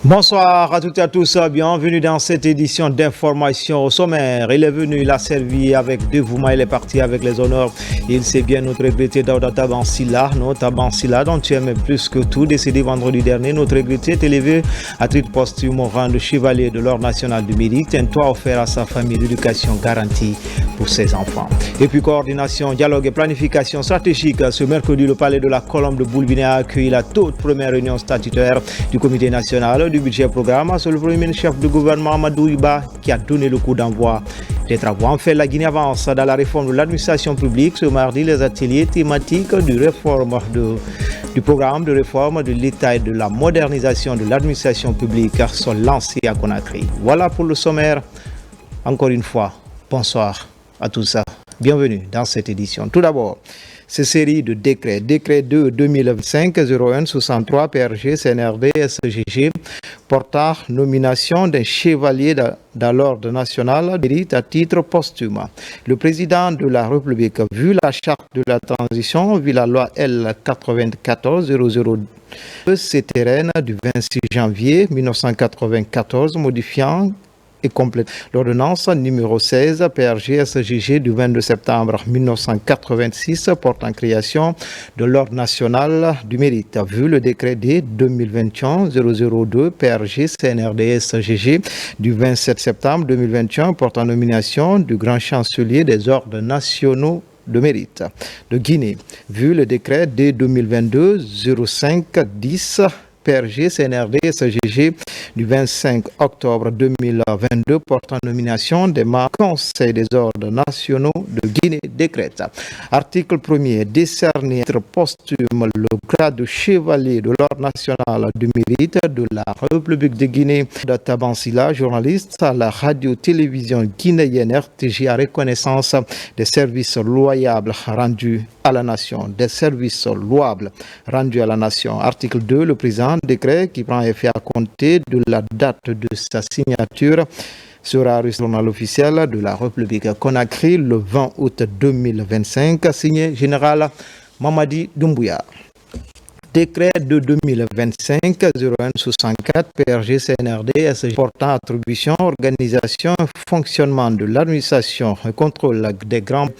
Bonsoir à toutes et à tous, bienvenue dans cette édition d'information au sommaire. Il est venu, il a servi avec dévouement, il est parti avec les honneurs. Il sait bien notre regretté Daouda Tabansila, notre Tabansila dont tu aimes plus que tout, décédé vendredi dernier. Notre regretté est élevé à titre posthume au rang de chevalier de l'ordre national du mérite, un toit offert à sa famille d'éducation garantie pour ses enfants. Et puis coordination, dialogue et planification stratégique. Ce mercredi, le palais de la Colombe de Boulbiné a accueilli la toute première réunion statutaire du comité national du budget programme. C'est le premier chef du gouvernement Amadou Iba qui a donné le coup d'envoi des travaux. En fait, la Guinée avance dans la réforme de l'administration publique. Ce mardi, les ateliers thématiques du programme de réforme de l'État et de la modernisation de l'administration publique sont lancés à Conakry. Voilà pour le sommaire. Encore une fois, bonsoir à tous. Bienvenue dans cette édition. Tout d'abord, ces séries de décrets. Décret 2 2025-01-63 PRG, CNRD, SGG, portant nomination d'un chevalier dans l'ordre national mérite à titre posthume. Le président de la République, vu la charte de la transition, vu la loi L 94-00 CTRN du 26 janvier 1994 modifiant et complète l'ordonnance numéro 16 PRG SGG du 22 septembre 1986 portant création de l'ordre national du mérite, vu le décret D 2021-002 PRG CNRD SGG du 27 septembre 2021 portant nomination du grand chancelier des ordres nationaux de mérite de Guinée, vu le décret D 2022-05-10 PRG CNRD SGG du 25 octobre 2022 portant nomination des membres du Conseil des ordres nationaux de Guinée décrète. Article 1er, décerner posthume le grade de chevalier de l'ordre national du mérite de la République de Guinée. Tabansila, journaliste à la radio-télévision guinéenne RTG à reconnaissance des services loyables rendus à la nation. Des services louables rendus à la nation. Article 2, le président décret qui prend effet à compter de la date de sa signature sera reçu au journal officiel de la République Conakry le 20 août 2025, signé Général Mamadi Doumbouya. Décret de 2025-01-64 PRG CNRD SG portant attribution, organisation et fonctionnement de l'administration et contrôle des grands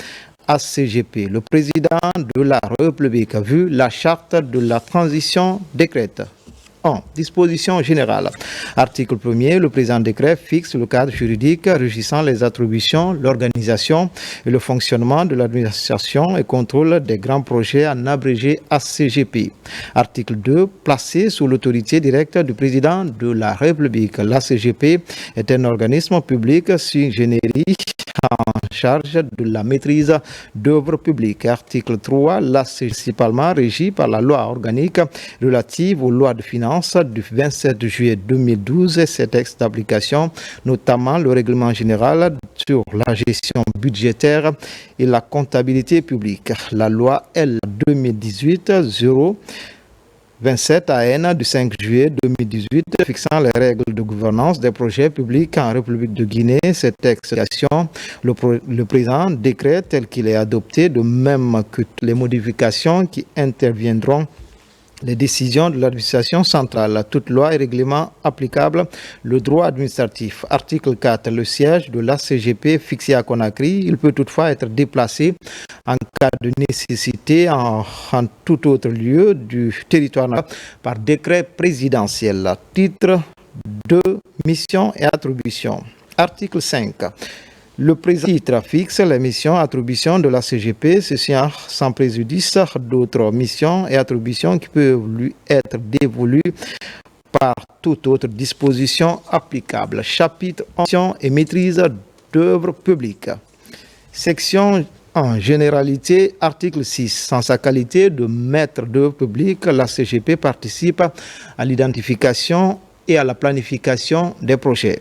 ACGP. Le président de la République a vu la charte de la transition décrète. 1. Disposition générale. Article 1er. Le présent décret fixe le cadre juridique régissant les attributions, l'organisation et le fonctionnement de l'administration et contrôle des grands projets en abrégé ACGP. Article 2. Placé sous l'autorité directe du président de la République. L'ACGP est un organisme public sui generis en charge de la maîtrise d'œuvres publiques. Article 3. L'ACGP principalement régi par la loi organique relative aux lois de finances du 27 juillet 2012 et ses textes d'application, notamment le règlement général sur la gestion budgétaire et la comptabilité publique, la loi L 2018-027 AN du 5 juillet 2018 fixant les règles de gouvernance des projets publics en République de Guinée. Cette texte, le présent décret tel qu'il est adopté, de même que les modifications qui interviendront les décisions de l'administration centrale, toute loi et règlement applicable, le droit administratif. Article 4. Le siège de l'ACGP fixé à Conakry, il peut toutefois être déplacé en cas de nécessité en tout autre lieu du territoire par décret présidentiel. Titre 2. Mission et attribution. Article 5. Le président fixe les missions et attributions de la CGP, ceci sans préjudice d'autres missions et attributions qui peuvent lui être dévolues par toute autre disposition applicable. Chapitre Mission et maîtrise d'œuvres publiques. Section en généralité, article 6. Sans sa qualité de maître d'œuvre publique, la CGP participe à l'identification et à la planification des projets.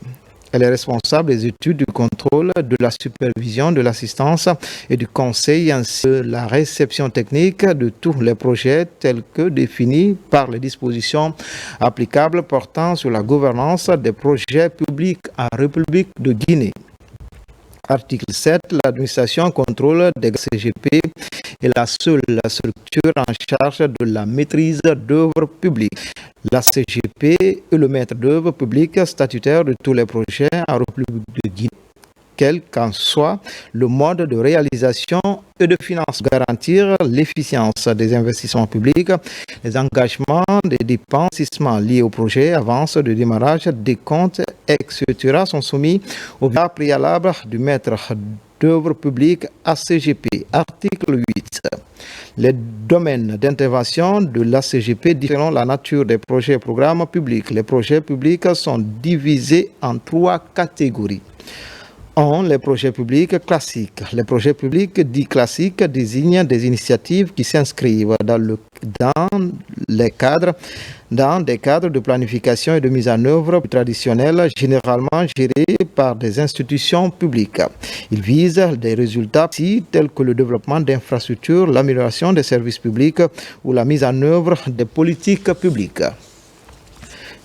Elle est responsable des études, du contrôle, de la supervision, de l'assistance et du conseil, ainsi que de la réception technique de tous les projets tels que définis par les dispositions applicables portant sur la gouvernance des projets publics en République de Guinée. Article 7. L'administration contrôle des CGP est la seule structure en charge de la maîtrise d'œuvres publiques. La CGP est le maître d'œuvre public statutaire de tous les projets en République de Guinée, quel qu'en soit le mode de réalisation et de financement. Garantir l'efficience des investissements publics, les engagements des dépenses liés au projet, avance de démarrage des comptes, etc. sont soumis au visa préalable du maître d'œuvre publique ACGP. Article 8. Les domaines d'intervention de l'ACGP diffèrent selon la nature des projets et programmes publics. Les projets publics sont divisés en 3 catégories. 1. Les projets publics classiques. Les projets publics dits classiques désignent des initiatives qui s'inscrivent dans des cadres de planification et de mise en œuvre traditionnels, généralement gérés par des institutions publiques. Ils visent des résultats tels que le développement d'infrastructures, l'amélioration des services publics ou la mise en œuvre des politiques publiques.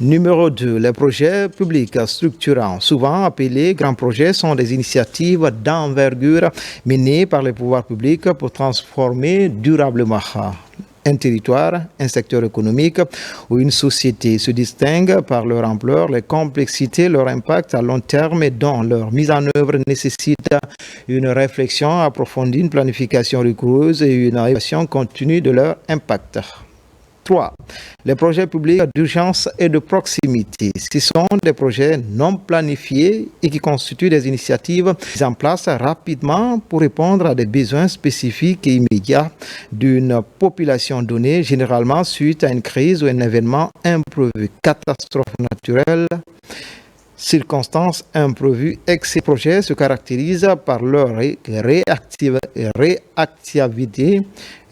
Numéro 2. Les projets publics structurants, souvent appelés grands projets, sont des initiatives d'envergure menées par les pouvoirs publics pour transformer durablement un territoire, un secteur économique ou une société. Se distinguent par leur ampleur, leur complexité, leur impact à long terme et dont leur mise en œuvre nécessite une réflexion approfondie, une planification rigoureuse et une évaluation continue de leur impact. 3. Les projets publics d'urgence et de proximité. Ce sont des projets non planifiés et qui constituent des initiatives mises en place rapidement pour répondre à des besoins spécifiques et immédiats d'une population donnée, généralement suite à une crise ou un événement imprévu, catastrophe naturelle, circonstances imprévues. Ces projets se caractérisent par leur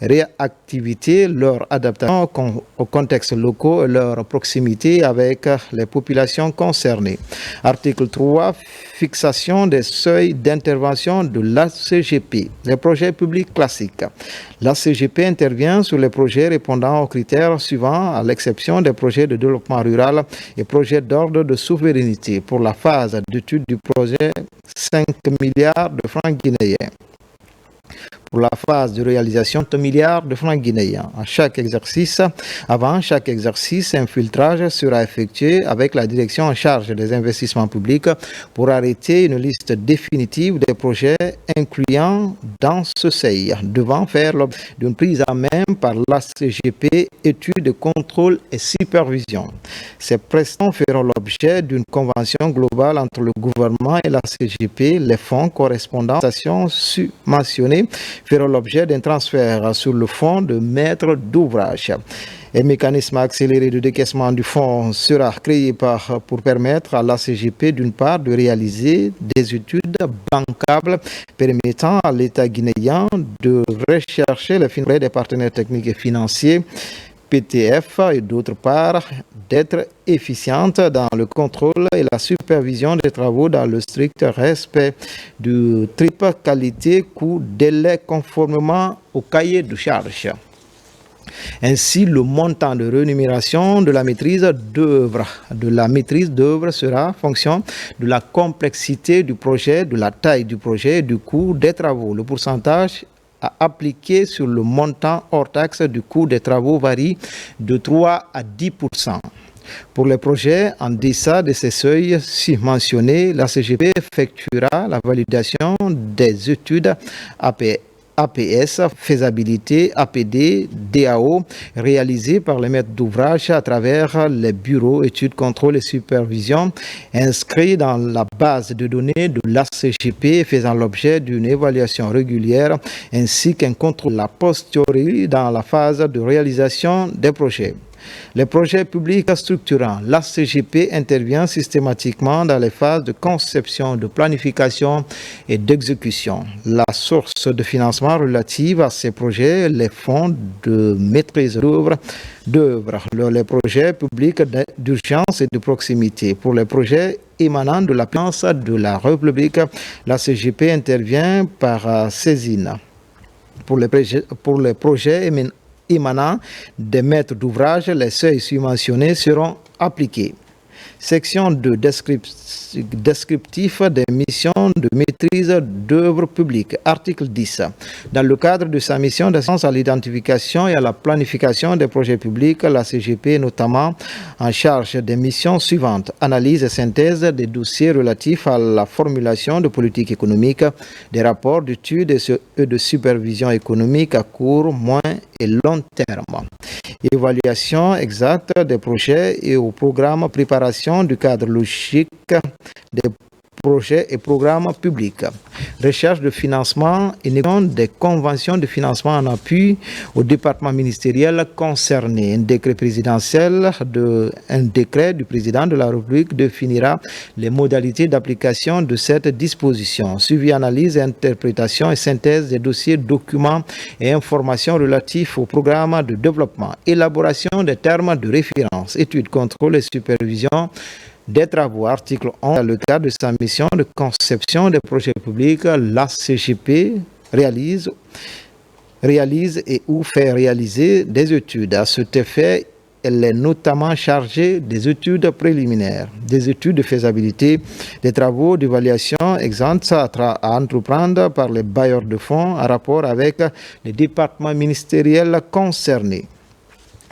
réactivité, leur adaptation au contexte local et leur proximité avec les populations concernées. Article 3. Fixation des seuils d'intervention de l'ACGP. Les projets publics classiques. L'ACGP intervient sur les projets répondant aux critères suivants, à l'exception des projets de développement rural et projets d'ordre de souveraineté. Pour la phase d'étude du projet, 5 milliards de francs guinéens. Pour la phase de réalisation, 1 milliard de francs guinéens. Avant chaque exercice, un filtrage sera effectué avec la direction en charge des investissements publics pour arrêter une liste définitive des projets incluant dans ce seuil, devant faire l'objet d'une prise en main par l'ACGP, étude de contrôle et supervision. Ces prestations feront l'objet d'une convention globale entre le gouvernement et l'ACGP. Les fonds correspondants aux stations subventionnées feront l'objet d'un transfert sur le fonds de maître d'ouvrage. Un mécanisme accéléré de décaissement du fonds sera créé pour permettre à l'ACGP d'une part de réaliser des études bancables permettant à l'État guinéen de rechercher les financements des partenaires techniques et financiers PTF et d'autre part d'être efficiente dans le contrôle et la supervision des travaux dans le strict respect du triple qualité, coût, délai conformément au cahier de charges. Ainsi, le montant de rémunération de la maîtrise d'œuvre sera fonction de la complexité du projet, de la taille du projet et du coût des travaux. Le pourcentage à appliquer sur le montant hors taxe du coût des travaux varie de 3 à 10%. Pour les projets en deçà de ces seuils mentionnés, la CGP effectuera la validation des études APS, faisabilité, APD, DAO, réalisées par les maîtres d'ouvrage à travers les bureaux études, contrôle et supervision inscrits dans la base de données de l'ACGP, faisant l'objet d'une évaluation régulière ainsi qu'un contrôle a posteriori dans la phase de réalisation des projets. Les projets publics structurants. L'ACGP intervient systématiquement dans les phases de conception, de planification et d'exécution. La source de financement relative à ces projets, les fonds de maîtrise d'œuvre, les projets publics d'urgence et de proximité. Pour les projets émanant de la puissance de la République, l'ACGP intervient par saisine. Pour les projets émanant des maîtres d'ouvrage, les seuils subventionnés seront appliqués. Section 2, descriptif des missions de maîtrise d'œuvres publiques. Article 10. Dans le cadre de sa mission d'assistance à l'identification et à la planification des projets publics, la CGP est notamment en charge des missions suivantes. Analyse et synthèse des dossiers relatifs à la formulation de politiques économiques, des rapports d'études et de supervision économique à court, moyen et long terme. Évaluation exacte des projets et au programme préparation du cadre logique des projets et programmes publics. Recherche de financement et négociation des conventions de financement en appui au département ministériel concerné. Un décret du président de la République définira les modalités d'application de cette disposition. Suivi, analyse, interprétation et synthèse des dossiers, documents et informations relatifs au programme de développement. Élaboration des termes de référence. Études, contrôle et supervision des travaux. Article 11. Dans le cadre de sa mission de conception des projets publics, la CGP réalise et ou fait réaliser des études. À cet effet, elle est notamment chargée des études préliminaires, des études de faisabilité, des travaux d'évaluation exempts à entreprendre par les bailleurs de fonds en rapport avec les départements ministériels concernés.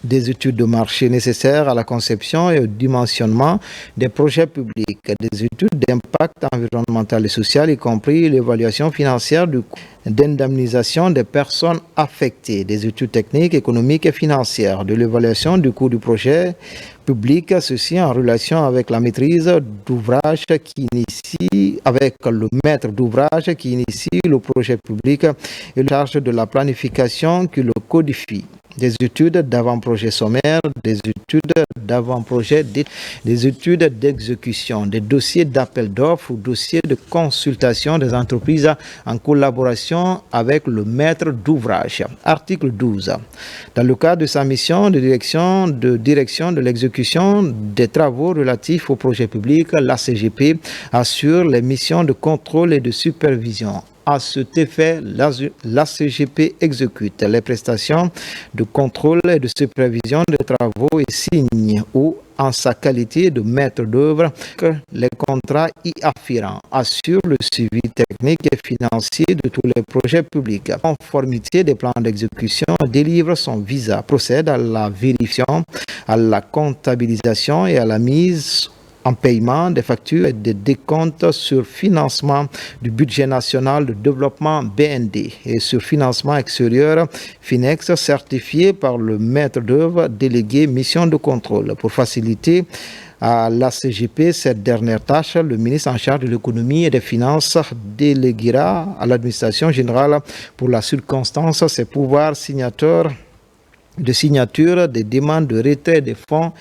Des études de marché nécessaires à la conception et au dimensionnement des projets publics, des études d'impact environnemental et social, y compris l'évaluation financière du coût d'indemnisation des personnes affectées, des études techniques, économiques et financières, de l'évaluation du coût du projet public, ceci en relation avec la maîtrise d'ouvrage avec le maître d'ouvrage qui initie le projet public et la charge de la planification qui le codifie. Des études d'avant-projet sommaire, des études d'avant-projet, des études d'exécution, des dossiers d'appel d'offres ou dossiers de consultation des entreprises en collaboration avec le maître d'ouvrage. Article 12. Dans le cadre de sa mission de direction de l'exécution des travaux relatifs au projet public, la CGP assure les missions de contrôle et de supervision. À cet effet, la CGP exécute les prestations de contrôle et de supervision des travaux et signe ou, en sa qualité de maître d'œuvre, les contrats y afférents, assure le suivi technique et financier de tous les projets publics. En conformité des plans d'exécution, délivre son visa, procède à la vérification, à la comptabilisation et à la mise en paiement des factures et des décomptes sur financement du budget national de développement BND et sur financement extérieur FINEX certifié par le maître d'œuvre délégué mission de contrôle. Pour faciliter à la CGP cette dernière tâche, le ministre en charge de l'économie et des finances déléguera à l'administration générale pour la circonstance ses pouvoirs de signature des demandes de retrait des fonds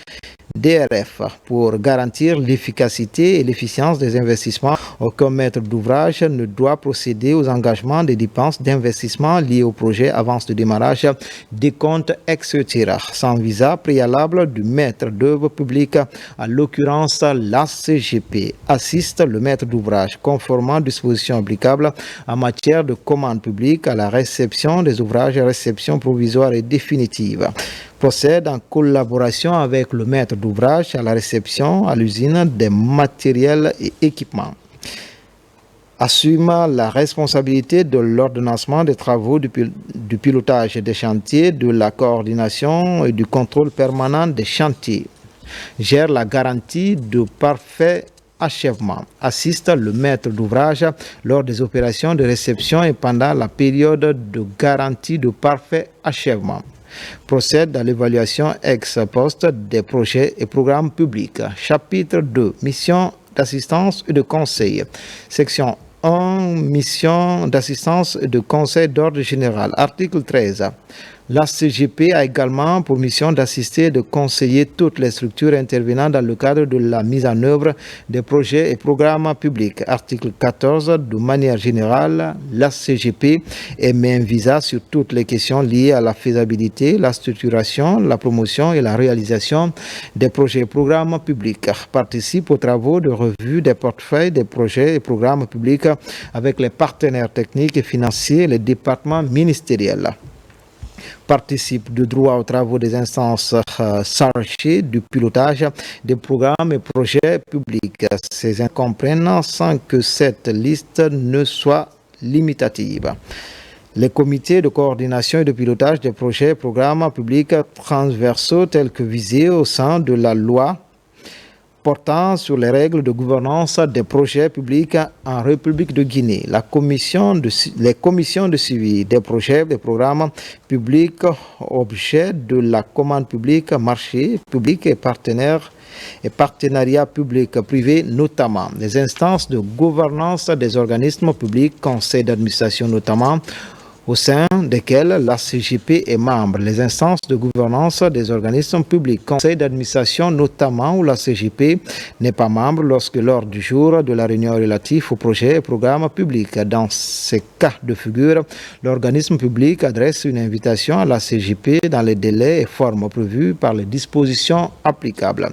DRF pour garantir l'efficacité et l'efficience des investissements. Aucun maître d'ouvrage ne doit procéder aux engagements des dépenses d'investissement liées au projet, avance de démarrage, décompte, etc. sans visa préalable du maître d'œuvre public, à l'occurrence la CGP, assiste le maître d'ouvrage conformément aux dispositions applicables en matière de commande publique à la réception des ouvrages, réception provisoire et définitive. Procède en collaboration avec le maître d'ouvrage à la réception à l'usine des matériels et équipements. Assume la responsabilité de l'ordonnancement des travaux, du pilotage des chantiers, de la coordination et du contrôle permanent des chantiers. Gère la garantie de parfait achèvement. Assiste le maître d'ouvrage lors des opérations de réception et pendant la période de garantie de parfait achèvement. Procède à l'évaluation ex post des projets et programmes publics. Chapitre 2. Mission d'assistance et de conseil. Section 1. Mission d'assistance et de conseil d'ordre général. Article 13. La CGP a également pour mission d'assister et de conseiller toutes les structures intervenant dans le cadre de la mise en œuvre des projets et programmes publics. Article 14. De manière générale, la CGP émet un visa sur toutes les questions liées à la faisabilité, la structuration, la promotion et la réalisation des projets et programmes publics. Participe aux travaux de revue des portefeuilles des projets et programmes publics avec les partenaires techniques et financiers et les départements ministériels. Participe de droit aux travaux des instances chargées du pilotage des programmes et projets publics. Ces comprennent sans que cette liste ne soit limitative. Les comités de coordination et de pilotage des projets et programmes publics transversaux tels que visés au sein de la loi portant sur les règles de gouvernance des projets publics en République de Guinée. Les commissions de suivi des projets et des programmes publics objet de la commande publique, marché public et partenariats publics-privés, notamment les instances de gouvernance des organismes publics, conseils d'administration notamment, au sein desquels la CGP est membre, les instances de gouvernance des organismes publics, conseils d'administration notamment où la CGP n'est pas membre lorsque l'ordre du jour de la réunion relative aux projets et programmes publics. Dans ces cas de figure, l'organisme public adresse une invitation à la CGP dans les délais et formes prévus par les dispositions applicables.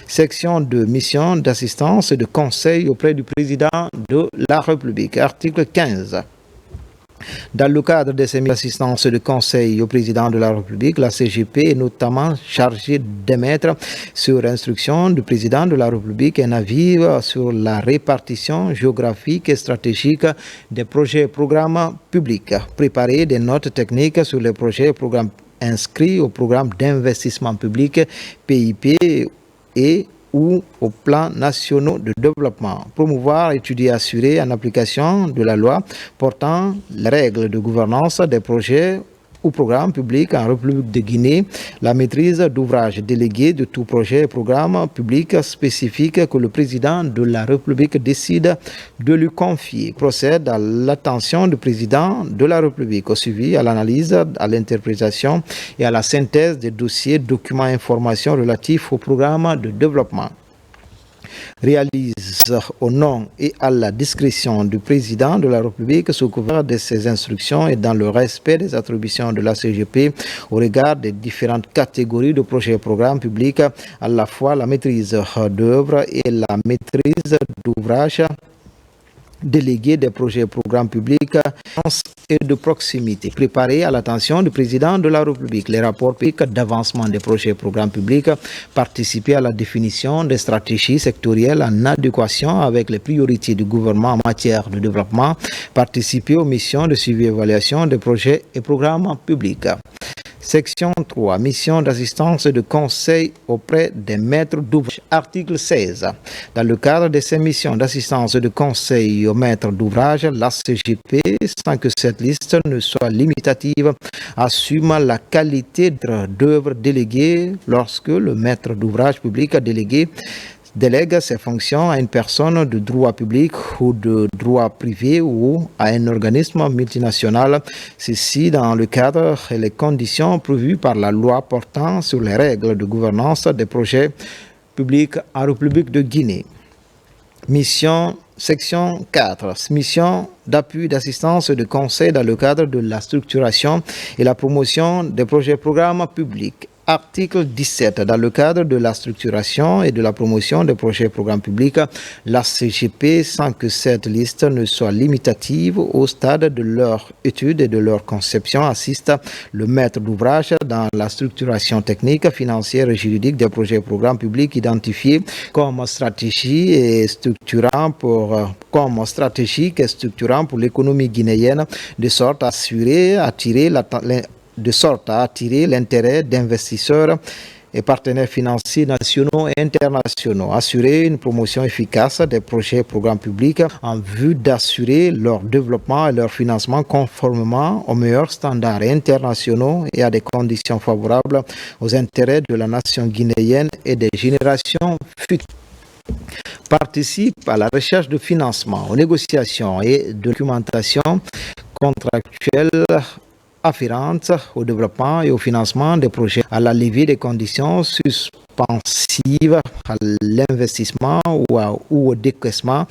Section de mission d'assistance et de conseil auprès du président de la République. Article 15. Dans le cadre de ces assistances de conseil au président de la République, la CGP est notamment chargée d'émettre, sur instruction du président de la République, un avis sur la répartition géographique et stratégique des projets et programmes publics, préparer des notes techniques sur les projets et programmes inscrits au programme d'investissement public PIP et ou au plan national de développement, promouvoir, étudier, assurer en application de la loi portant les règles de gouvernance des projets ou programmes publics en République de Guinée, la maîtrise d'ouvrage délégué de tout projet et programme public spécifique que le président de la République décide de lui confier, procède à l'attention du président de la République, au suivi, à l'analyse, à l'interprétation et à la synthèse des dossiers, documents, informations relatifs au programme de développement. Réalise au nom et à la discrétion du président de la République sous couvert de ses instructions et dans le respect des attributions de la CGP au regard des différentes catégories de projets et programmes publics, à la fois la maîtrise d'œuvre et la maîtrise d'ouvrage délégué des projets et programmes publics et de proximité. Préparer à l'attention du président de la République les rapports publics d'avancement des projets et programmes publics, participer à la définition des stratégies sectorielles en adéquation avec les priorités du gouvernement en matière de développement, participer aux missions de suivi et évaluation des projets et programmes publics. Section 3. Mission d'assistance et de conseil auprès des maîtres d'ouvrage. Article 16. Dans le cadre de ces missions d'assistance et de conseil aux maîtres d'ouvrage, la CGP, sans que cette liste ne soit limitative, assume la qualité d'œuvre déléguée lorsque le maître d'ouvrage public délégué délègue ses fonctions à une personne de droit public ou de droit privé ou à un organisme multinational, ceci dans le cadre et les conditions prévues par la loi portant sur les règles de gouvernance des projets publics en République de Guinée. Mission Section 4. Mission d'appui, d'assistance et de conseil dans le cadre de la structuration et la promotion des projets et programmes publics. Article 17. Dans le cadre de la structuration et de la promotion des projets et programmes publics, la CGP, sans que cette liste ne soit limitative au stade de leur étude et de leur conception, assiste le maître d'ouvrage dans la structuration technique, financière et juridique des projets et programmes publics identifiés comme stratégique et structurant pour l'économie guinéenne, de sorte à attirer l'intérêt d'investisseurs et partenaires financiers nationaux et internationaux, assurer une promotion efficace des projets et programmes publics en vue d'assurer leur développement et leur financement conformément aux meilleurs standards internationaux et à des conditions favorables aux intérêts de la nation guinéenne et des générations futures. Participe à la recherche de financement, aux négociations et de documentation contractuelle afférentes au développement et au financement des projets, à la levée des conditions suspensives à l'investissement ou au décaissement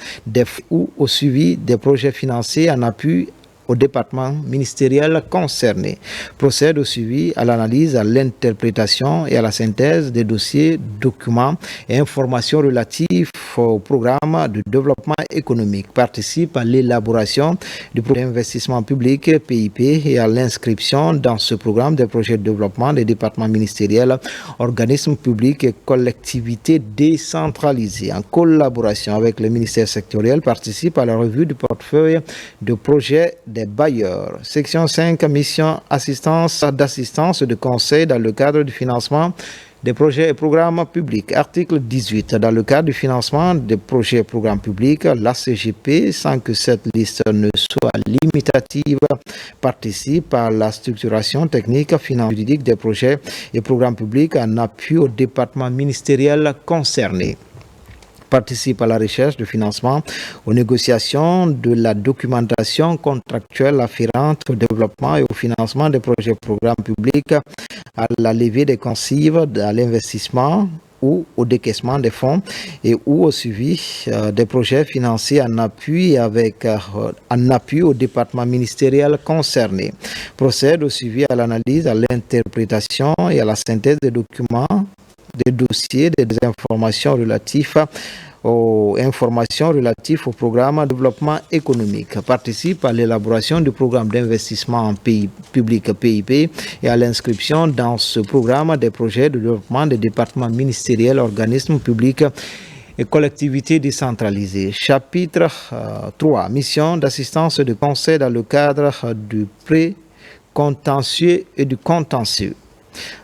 ou au suivi des projets financés en appui au département ministériel concerné. Procède au suivi, à l'analyse, à l'interprétation et à la synthèse des dossiers, documents et informations relatifs au programme de développement économique. Participe à l'élaboration du programme d'investissement public PIP et à l'inscription dans ce programme des projets de développement des départements ministériels, organismes publics et collectivités décentralisées. En collaboration avec les ministères sectoriels, participe à la revue du portefeuille de projets des bailleurs. Section 5, mission d'assistance de conseil dans le cadre du financement des projets et programmes publics. Article 18. Dans le cadre du financement des projets et programmes publics, la CGP, sans que cette liste ne soit limitative, participe à la structuration technique, financière, juridique des projets et programmes publics en appui au département ministériel concerné. Participe à la recherche de financement, aux négociations de la documentation contractuelle afférente au développement et au financement des projets et programmes publics, à la levée des consives, à l'investissement ou au décaissement des fonds et ou au suivi des projets financés en appui au département ministériel concerné. Procède au suivi, à l'analyse, à l'interprétation et à la synthèse des documents, des dossiers, des informations relatives aux au programme de développement économique. Participe à l'élaboration du programme d'investissement en pays public PIP et à l'inscription dans ce programme des projets de développement des départements ministériels, organismes publics et collectivités décentralisées. Chapitre 3. Mission d'assistance et de conseil dans le cadre du pré-contentieux et du contentieux.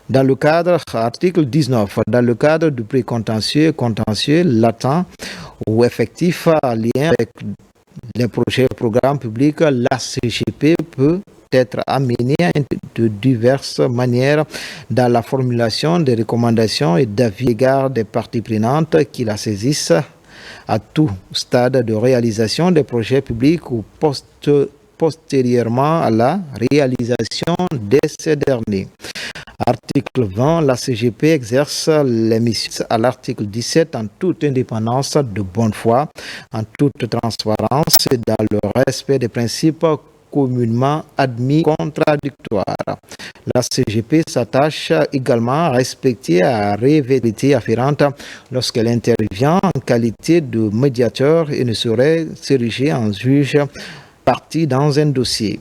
Dans le cadre, article 19, dans le cadre du précontentieux et contentieux latent ou effectif en lien avec les projets et programmes publics, la CGP peut être amenée de diverses manières dans la formulation des recommandations et d'avis à l'égard des parties prenantes qui la saisissent à tout stade de réalisation des projets publics ou postérieurement à la réalisation de ces derniers. Article 20, la CGP exerce les missions à l'article 17 en toute indépendance, de bonne foi, en toute transparence et dans le respect des principes communément admis contradictoires. La CGP s'attache également à respecter la révérité afférente lorsqu'elle intervient en qualité de médiateur et ne saurait s'ériger en juge partie dans un dossier.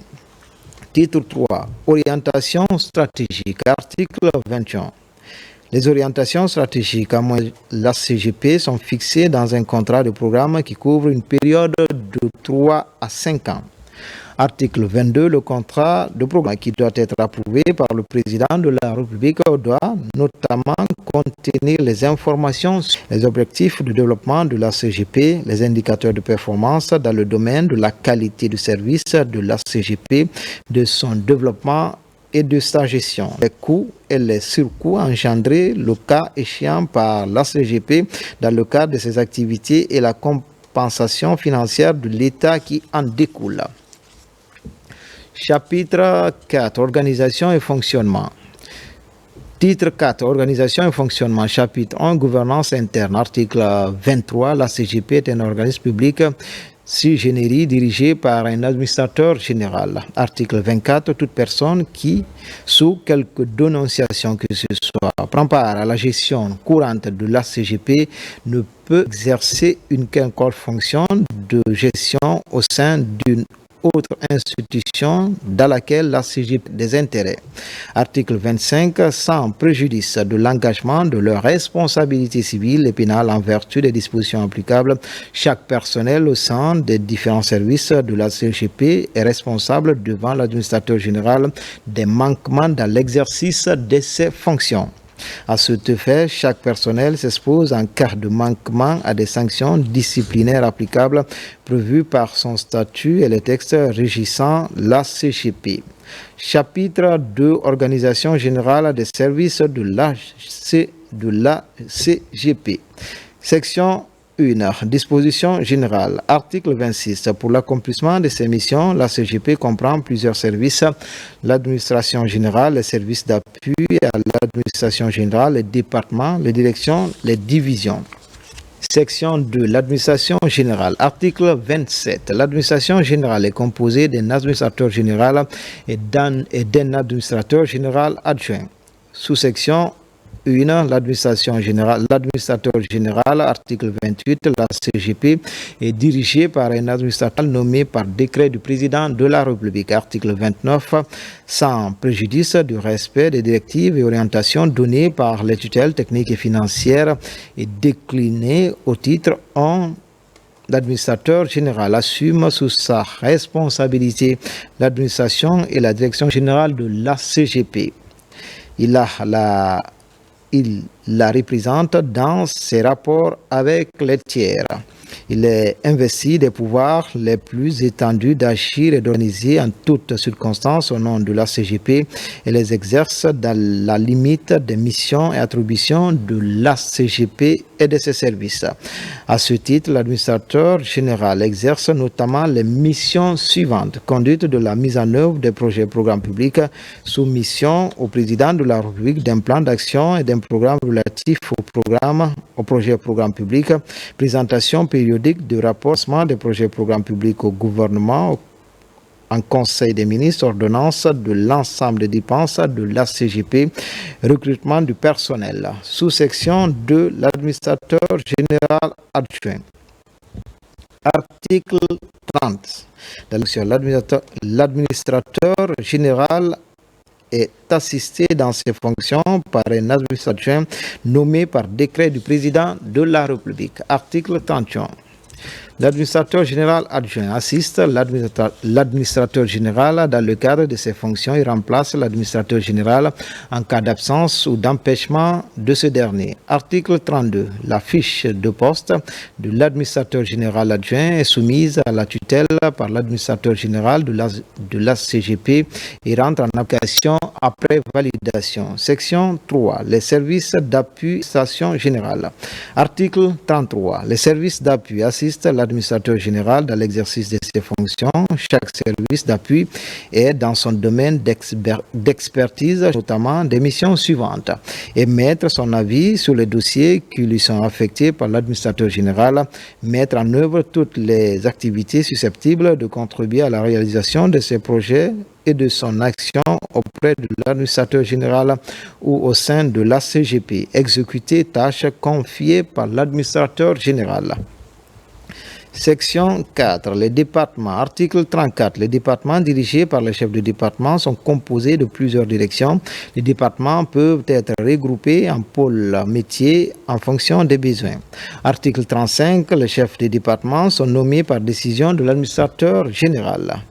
Titre 3. Orientation stratégique. Article 21. Les orientations stratégiques à la CGP sont fixées dans un contrat de programme qui couvre une période de 3 à 5 ans. Article 22. Le contrat de programme qui doit être approuvé par le président de la République doit notamment contenir les informations sur les objectifs de développement de la CGP, les indicateurs de performance dans le domaine de la qualité du service de la CGP, de son développement et de sa gestion, les coûts et les surcoûts engendrés le cas échéant par la CGP dans le cadre de ses activités et la compensation financière de l'État qui en découle. Chapitre 4. Organisation et fonctionnement. Titre 4. Organisation et fonctionnement. Chapitre 1. Gouvernance interne. Article 23. La CGP est un organisme public sui generis dirigé par un administrateur général. Article 24. Toute personne qui, sous quelque dénonciation que ce soit, prend part à la gestion courante de la CGP ne peut exercer une quelconque fonction de gestion au sein d'une autre institution dans laquelle la CGP a des intérêts. Article 25. Sans préjudice de l'engagement de leurs responsabilités civiles et pénales en vertu des dispositions applicables, chaque personnel au sein des différents services de la CGP est responsable devant l'administrateur général des manquements dans l'exercice de ses fonctions. À ce fait, chaque personnel s'expose en cas de manquement à des sanctions disciplinaires applicables prévues par son statut et les textes régissant la CGP. Chapitre 2. Organisation générale des services de la CGP. Section 1. Disposition générale. Article 26. Pour l'accomplissement de ces missions, la CGP comprend plusieurs services. L'administration générale, les services d'appui à l'administration générale, les départements, les directions, les divisions. Section 2. L'administration générale. Article 27. L'administration générale est composée d'un administrateur général et d'un administrateur général adjoint. Sous-section 1. L'administrateur général, article 28, la CGP est dirigée par un administrateur nommé par décret du président de la République. Article 29. Sans préjudice du respect des directives et orientations données par les tutelles techniques et financières et déclinées au titre 1. L'administrateur général assume sous sa responsabilité l'administration et la direction générale de la CGP. Il la représente dans ses rapports avec les tiers. Il est investi des pouvoirs les plus étendus d'agir et d'organiser en toutes circonstances au nom de la CGP et les exerce dans la limite des missions et attributions de la CGP et de ses services. À ce titre, l'administrateur général exerce notamment les missions suivantes: conduite de la mise en œuvre des projets et programmes publics, soumission au président de la République d'un plan d'action et d'un programme relatif au projet et programme public, présentation périodique de rapports des projets et programmes publics au gouvernement, en Conseil des ministres, ordonnance de l'ensemble des dépenses de la CGP, recrutement du personnel. Sous-section 2, l'administrateur général adjoint. Article 30. L'administrateur général est assisté dans ses fonctions par un administrateur nommé par décret du président de la République. Article 31. L'administrateur général adjoint assiste l'administrateur général dans le cadre de ses fonctions et remplace l'administrateur général en cas d'absence ou d'empêchement de ce dernier. Article 32. La fiche de poste de l'administrateur général adjoint est soumise à la tutelle par l'administrateur général de la CGP et rentre en application après validation. Section 3. Les services d'appui station générale. Article 33. Les services d'appui assistent l'administrateur général dans l'exercice de ses fonctions. Chaque service d'appui est dans son domaine d'expertise, notamment des missions suivantes: émettre son avis sur les dossiers qui lui sont affectés par l'administrateur général, mettre en œuvre toutes les activités susceptibles de contribuer à la réalisation de ses projets et de son action auprès de l'administrateur général ou au sein de la CGP, exécuter tâches confiées par l'administrateur général. Section 4. Les départements. Article 34. Les départements dirigés par le chef de département sont composés de plusieurs directions. Les départements peuvent être regroupés en pôles métiers en fonction des besoins. Article 35. Les chefs de département sont nommés par décision de l'administrateur général.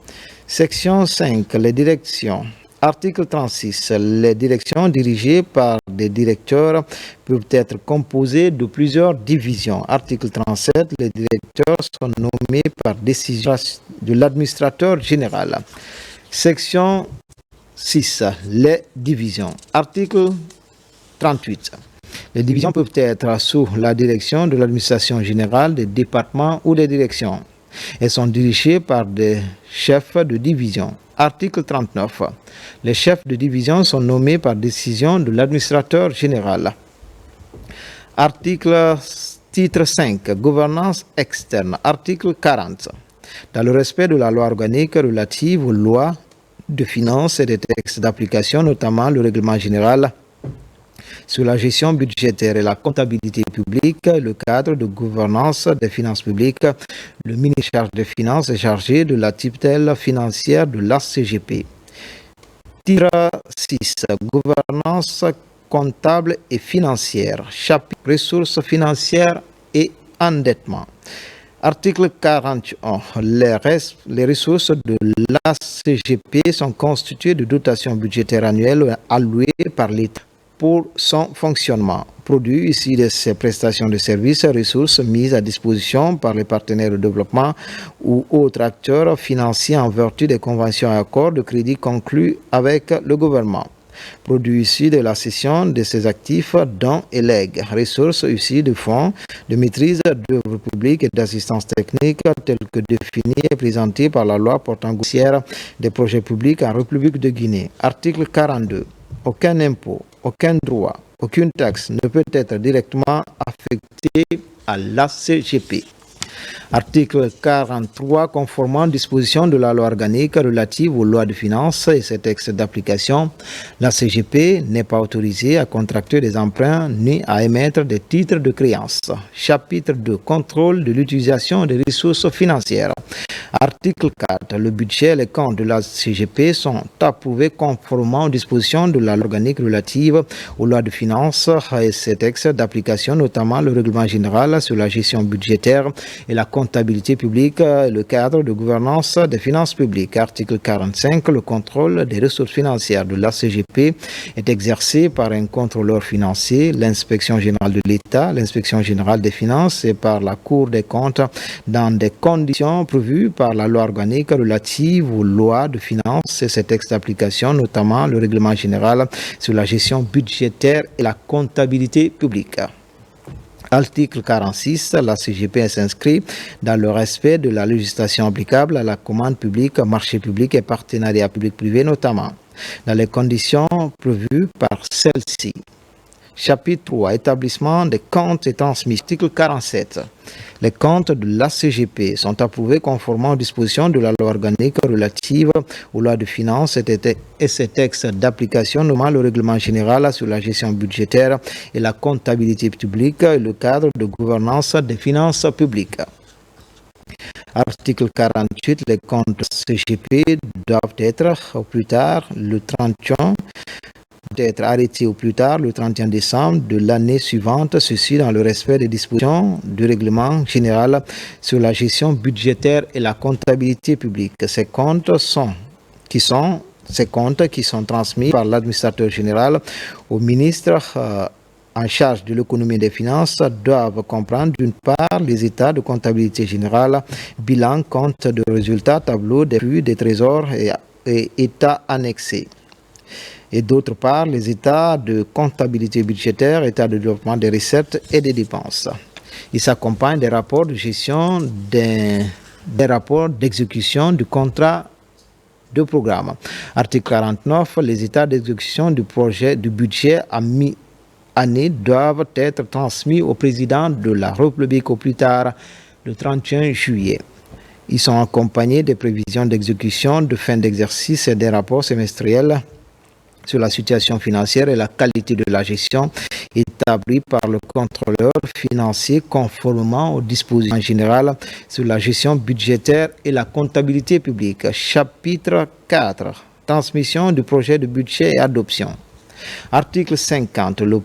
Section 5. Les directions. Article 36. Les directions dirigées par des directeurs peuvent être composées de plusieurs divisions. Article 37. Les directeurs sont nommés par décision de l'administrateur général. Section 6. Les divisions. Article 38. Les divisions peuvent être sous la direction de l'administration générale des départements ou des directions. Elles sont dirigées par des chefs de division. Article 39. Les chefs de division sont nommés par décision de l'administrateur général. Titre 5. Gouvernance externe. Article 40. Dans le respect de la loi organique relative aux lois de finances et des textes d'application, notamment le règlement général sur la gestion budgétaire et la comptabilité publique, le cadre de gouvernance des finances publiques, le ministère des Finances est chargé de la tutelle financière de la CGP. Titre 6. Gouvernance comptable et financière. Chapitre ressources financières et endettement. Article 41. Les ressources de la CGP sont constituées de dotations budgétaires annuelles allouées par l'État pour son fonctionnement. Produit ici de ces prestations de services, ressources mises à disposition par les partenaires de développement ou autres acteurs financiers en vertu des conventions et accords de crédit conclus avec le gouvernement. Produit ici de la cession de ses actifs, dons et legs. Ressources ici de fonds de maîtrise d'œuvres publiques et d'assistance technique tels que définis et présentés par la loi portant gouvernance des projets publics en République de Guinée. Article 42. Aucun impôt, aucun droit, aucune taxe ne peut être directement affectée à la CGP. Article 43, conformément aux dispositions de la loi organique relative aux lois de finances et ses textes d'application, la CGP n'est pas autorisée à contracter des emprunts ni à émettre des titres de créance. Chapitre 2, contrôle de l'utilisation des ressources financières. Article 4. Le budget et les comptes de la CGP sont approuvés conformément aux dispositions de la loi organique relative aux lois de finances et ses textes d'application, notamment le règlement général sur la gestion budgétaire et la comptabilité publique et le cadre de gouvernance des finances publiques. Article 45. Le contrôle des ressources financières de la CGP est exercé par un contrôleur financier, l'inspection générale de l'État, l'inspection générale des finances et par la Cour des comptes dans des conditions prévues par la loi organique relative aux lois de finances et ses textes d'application, notamment le règlement général sur la gestion budgétaire et la comptabilité publique. Article 46. La CGP s'inscrit dans le respect de la législation applicable à la commande publique, marché public et partenariat public-privé notamment, dans les conditions prévues par celle-ci. Chapitre 3. Établissement des comptes et transmission. Article 47. Les comptes de la CGP sont approuvés conformément aux dispositions de la loi organique relative aux lois de finances et ses textes d'application, notamment le règlement général sur la gestion budgétaire et la comptabilité publique et le cadre de gouvernance des finances publiques. Article 48. Les comptes CGP doivent être au plus tard le 30 juin d'être arrêté au plus tard le 31 décembre de l'année suivante, ceci dans le respect des dispositions du règlement général sur la gestion budgétaire et la comptabilité publique. Ces comptes qui sont transmis par l'administrateur général au ministre en charge de l'économie et des finances doivent comprendre d'une part les états de comptabilité générale, bilan, compte de résultats, tableau des flux, des trésors et états annexés. Et d'autre part, les états de comptabilité budgétaire, état de développement des recettes et des dépenses. Il s'accompagne des rapports de gestion, des rapports d'exécution du contrat de programme. Article 49, les états d'exécution du projet du budget à mi-année doivent être transmis au président de la République au plus tard le 31 juillet. Ils sont accompagnés des prévisions d'exécution de fin d'exercice et des rapports semestriels sur la situation financière et la qualité de la gestion établie par le contrôleur financier conformément aux dispositions générales sur la gestion budgétaire et la comptabilité publique. Chapitre 4. Transmission du projet de budget et adoption. Article 50. Le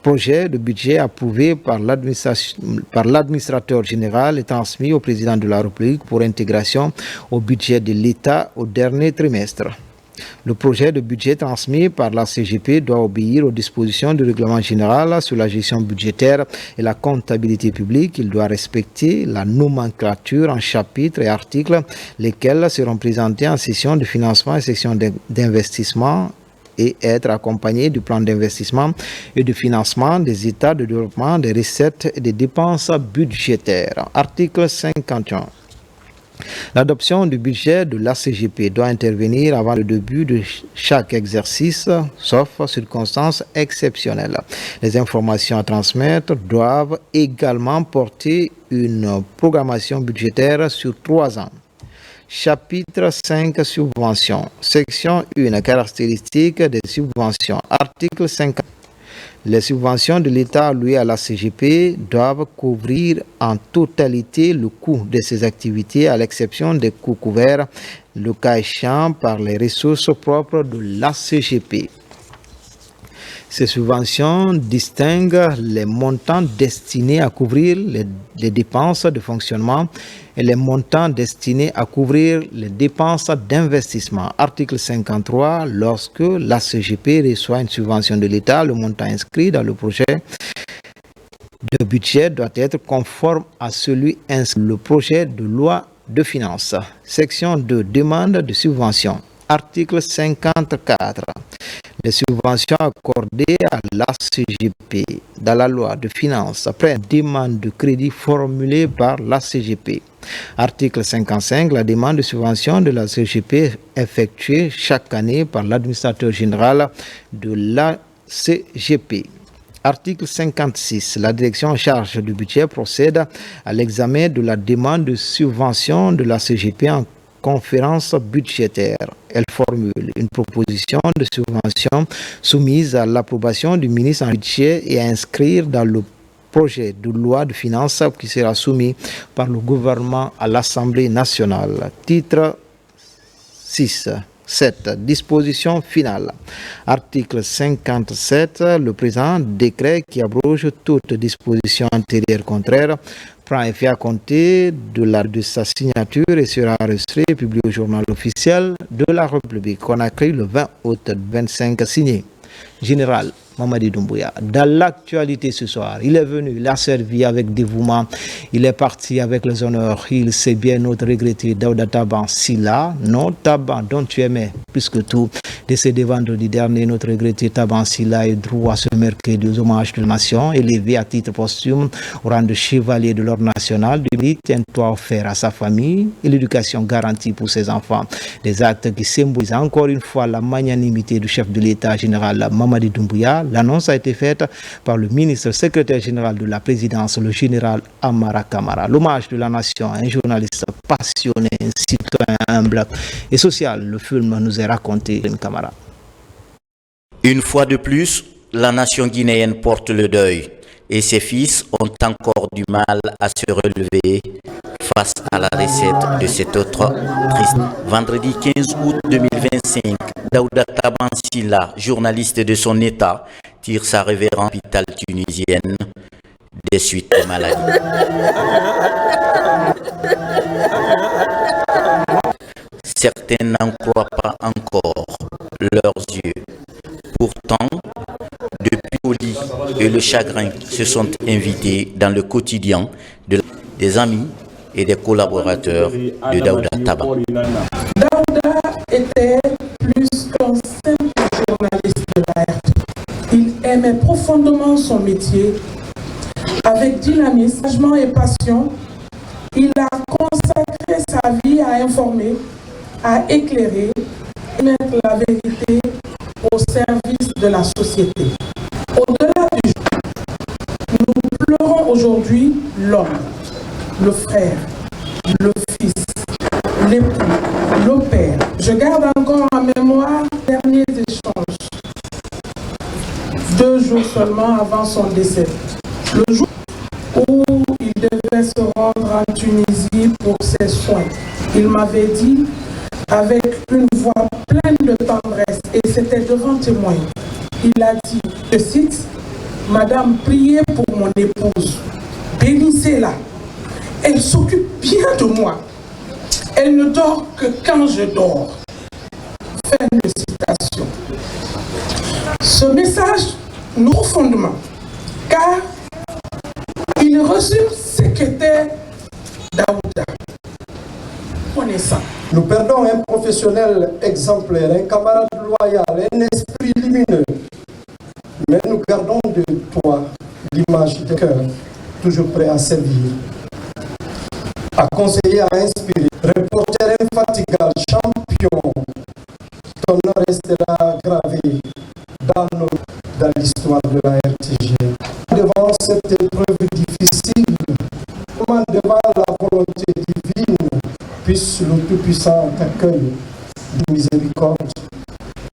projet de budget approuvé par l'administrateur général est transmis au président de la République pour intégration au budget de l'État au dernier trimestre. Le projet de budget transmis par la CGP doit obéir aux dispositions du règlement général sur la gestion budgétaire et la comptabilité publique. Il doit respecter la nomenclature en chapitres et articles, lesquels seront présentés en session de financement et session d'investissement et être accompagnés du plan d'investissement et de financement des états de développement des recettes et des dépenses budgétaires. Article 51. L'adoption du budget de la CGP doit intervenir avant le début de chaque exercice, sauf circonstances exceptionnelles. Les informations à transmettre doivent également porter une programmation budgétaire sur 3 ans. Chapitre 5. Subventions. Section 1. Caractéristiques des subventions. Article 50. Les subventions de l'État allouées à la CGP doivent couvrir en totalité le coût de ces activités, à l'exception des coûts couverts, le cas échéant, par les ressources propres de la CGP. Ces subventions distinguent les montants destinés à couvrir les dépenses de fonctionnement et les montants destinés à couvrir les dépenses d'investissement. Article 53. Lorsque la CGP reçoit une subvention de l'État, le montant inscrit dans le projet de budget doit être conforme à celui inscrit dans le projet de loi de finances. Section 2. Demande de subvention. Article 54. Les subventions accordées à la CGP dans la loi de finances après demande de crédit formulée par la CGP. Article 55. La demande de subvention de la CGP effectuée chaque année par l'administrateur général de la ACGP. Article 56. La direction en charge du budget procède à l'examen de la demande de subvention de la CGP en conférence budgétaire. Elle formule une proposition de subvention soumise à l'approbation du ministre en budget et à inscrire dans le projet de loi de finances qui sera soumis par le gouvernement à l'Assemblée nationale. Titre 6. 7. Disposition finale. Article 57. Le présent décret qui abroge toute disposition antérieure contraire prend effet à compter de sa signature et sera enregistré et publié au journal officiel de la République. Conakry le 20 août 25 signé. Général Mamadi Doumbouya. Dans l'actualité ce soir, il est venu, il a servi avec dévouement, il est parti avec les honneurs. Il sait bien notre regretté Daouda Taban Silla, non Taban dont tu aimais plus que tout, décédé vendredi dernier. Notre regretté Taban Silla est droit à ce mercredi aux hommages de la nation, élevé à titre posthume au rang de chevalier de l'ordre national du mérite, un toit offert à sa famille et l'éducation garantie pour ses enfants. Des actes qui symbolisent encore une fois la magnanimité du chef de l'État général Mamadi Doumbouya. L'annonce a été faite par le ministre secrétaire général de la présidence, le général Amara Kamara. L'hommage de la nation à un journaliste passionné, un citoyen humble et social. Le film nous est raconté par Kamara. Une fois de plus, la nation guinéenne porte le deuil et ses fils ont encore du mal à se relever face à la recette de cet autre triste. Vendredi 15 août 2025, Daouda Taban Silla, journaliste de son état, tire sa révérende hôpital tunisienne des suites de maladie. Certains n'en croient pas encore leurs yeux. Pourtant, depuis au lit et le chagrin se sont invités dans le quotidien des amis et des collaborateurs de Daouda Taban. Daouda était plus qu'un simple journaliste de la RT. Il aimait profondément son métier. Avec dynamisme, engagement et passion, il a consacré sa vie à informer, à éclairer et mettre la vérité au service de la société. Au-delà du jeu, nous pleurons aujourd'hui l'homme, le frère, le fils, l'époux, le père. Je garde encore en mémoire les derniers échanges, 2 jours seulement avant son décès. Le jour où il devait se rendre en Tunisie pour ses soins, il m'avait dit avec une voix pleine de tendresse, et c'était devant témoin. Il a dit, je cite, « Madame, priez pour mon épouse, bénissez-la. Elle s'occupe bien de moi. Elle ne dort que quand je dors. » Fin de citation. Ce message nous profondément, car il résume ce qu'était Daouda. Connaissant. Nous perdons un professionnel exemplaire, un camarade loyal, un esprit lumineux. Mais nous gardons de toi l'image de cœur, toujours prêt à servir, à conseiller, à inspirer. Reporter infatigable, champion, ton nom restera gravé dans l'histoire de la RTG. Devant cette épreuve difficile, comment devant la volonté divine, puisse le Tout-Puissant t'accueillir de miséricorde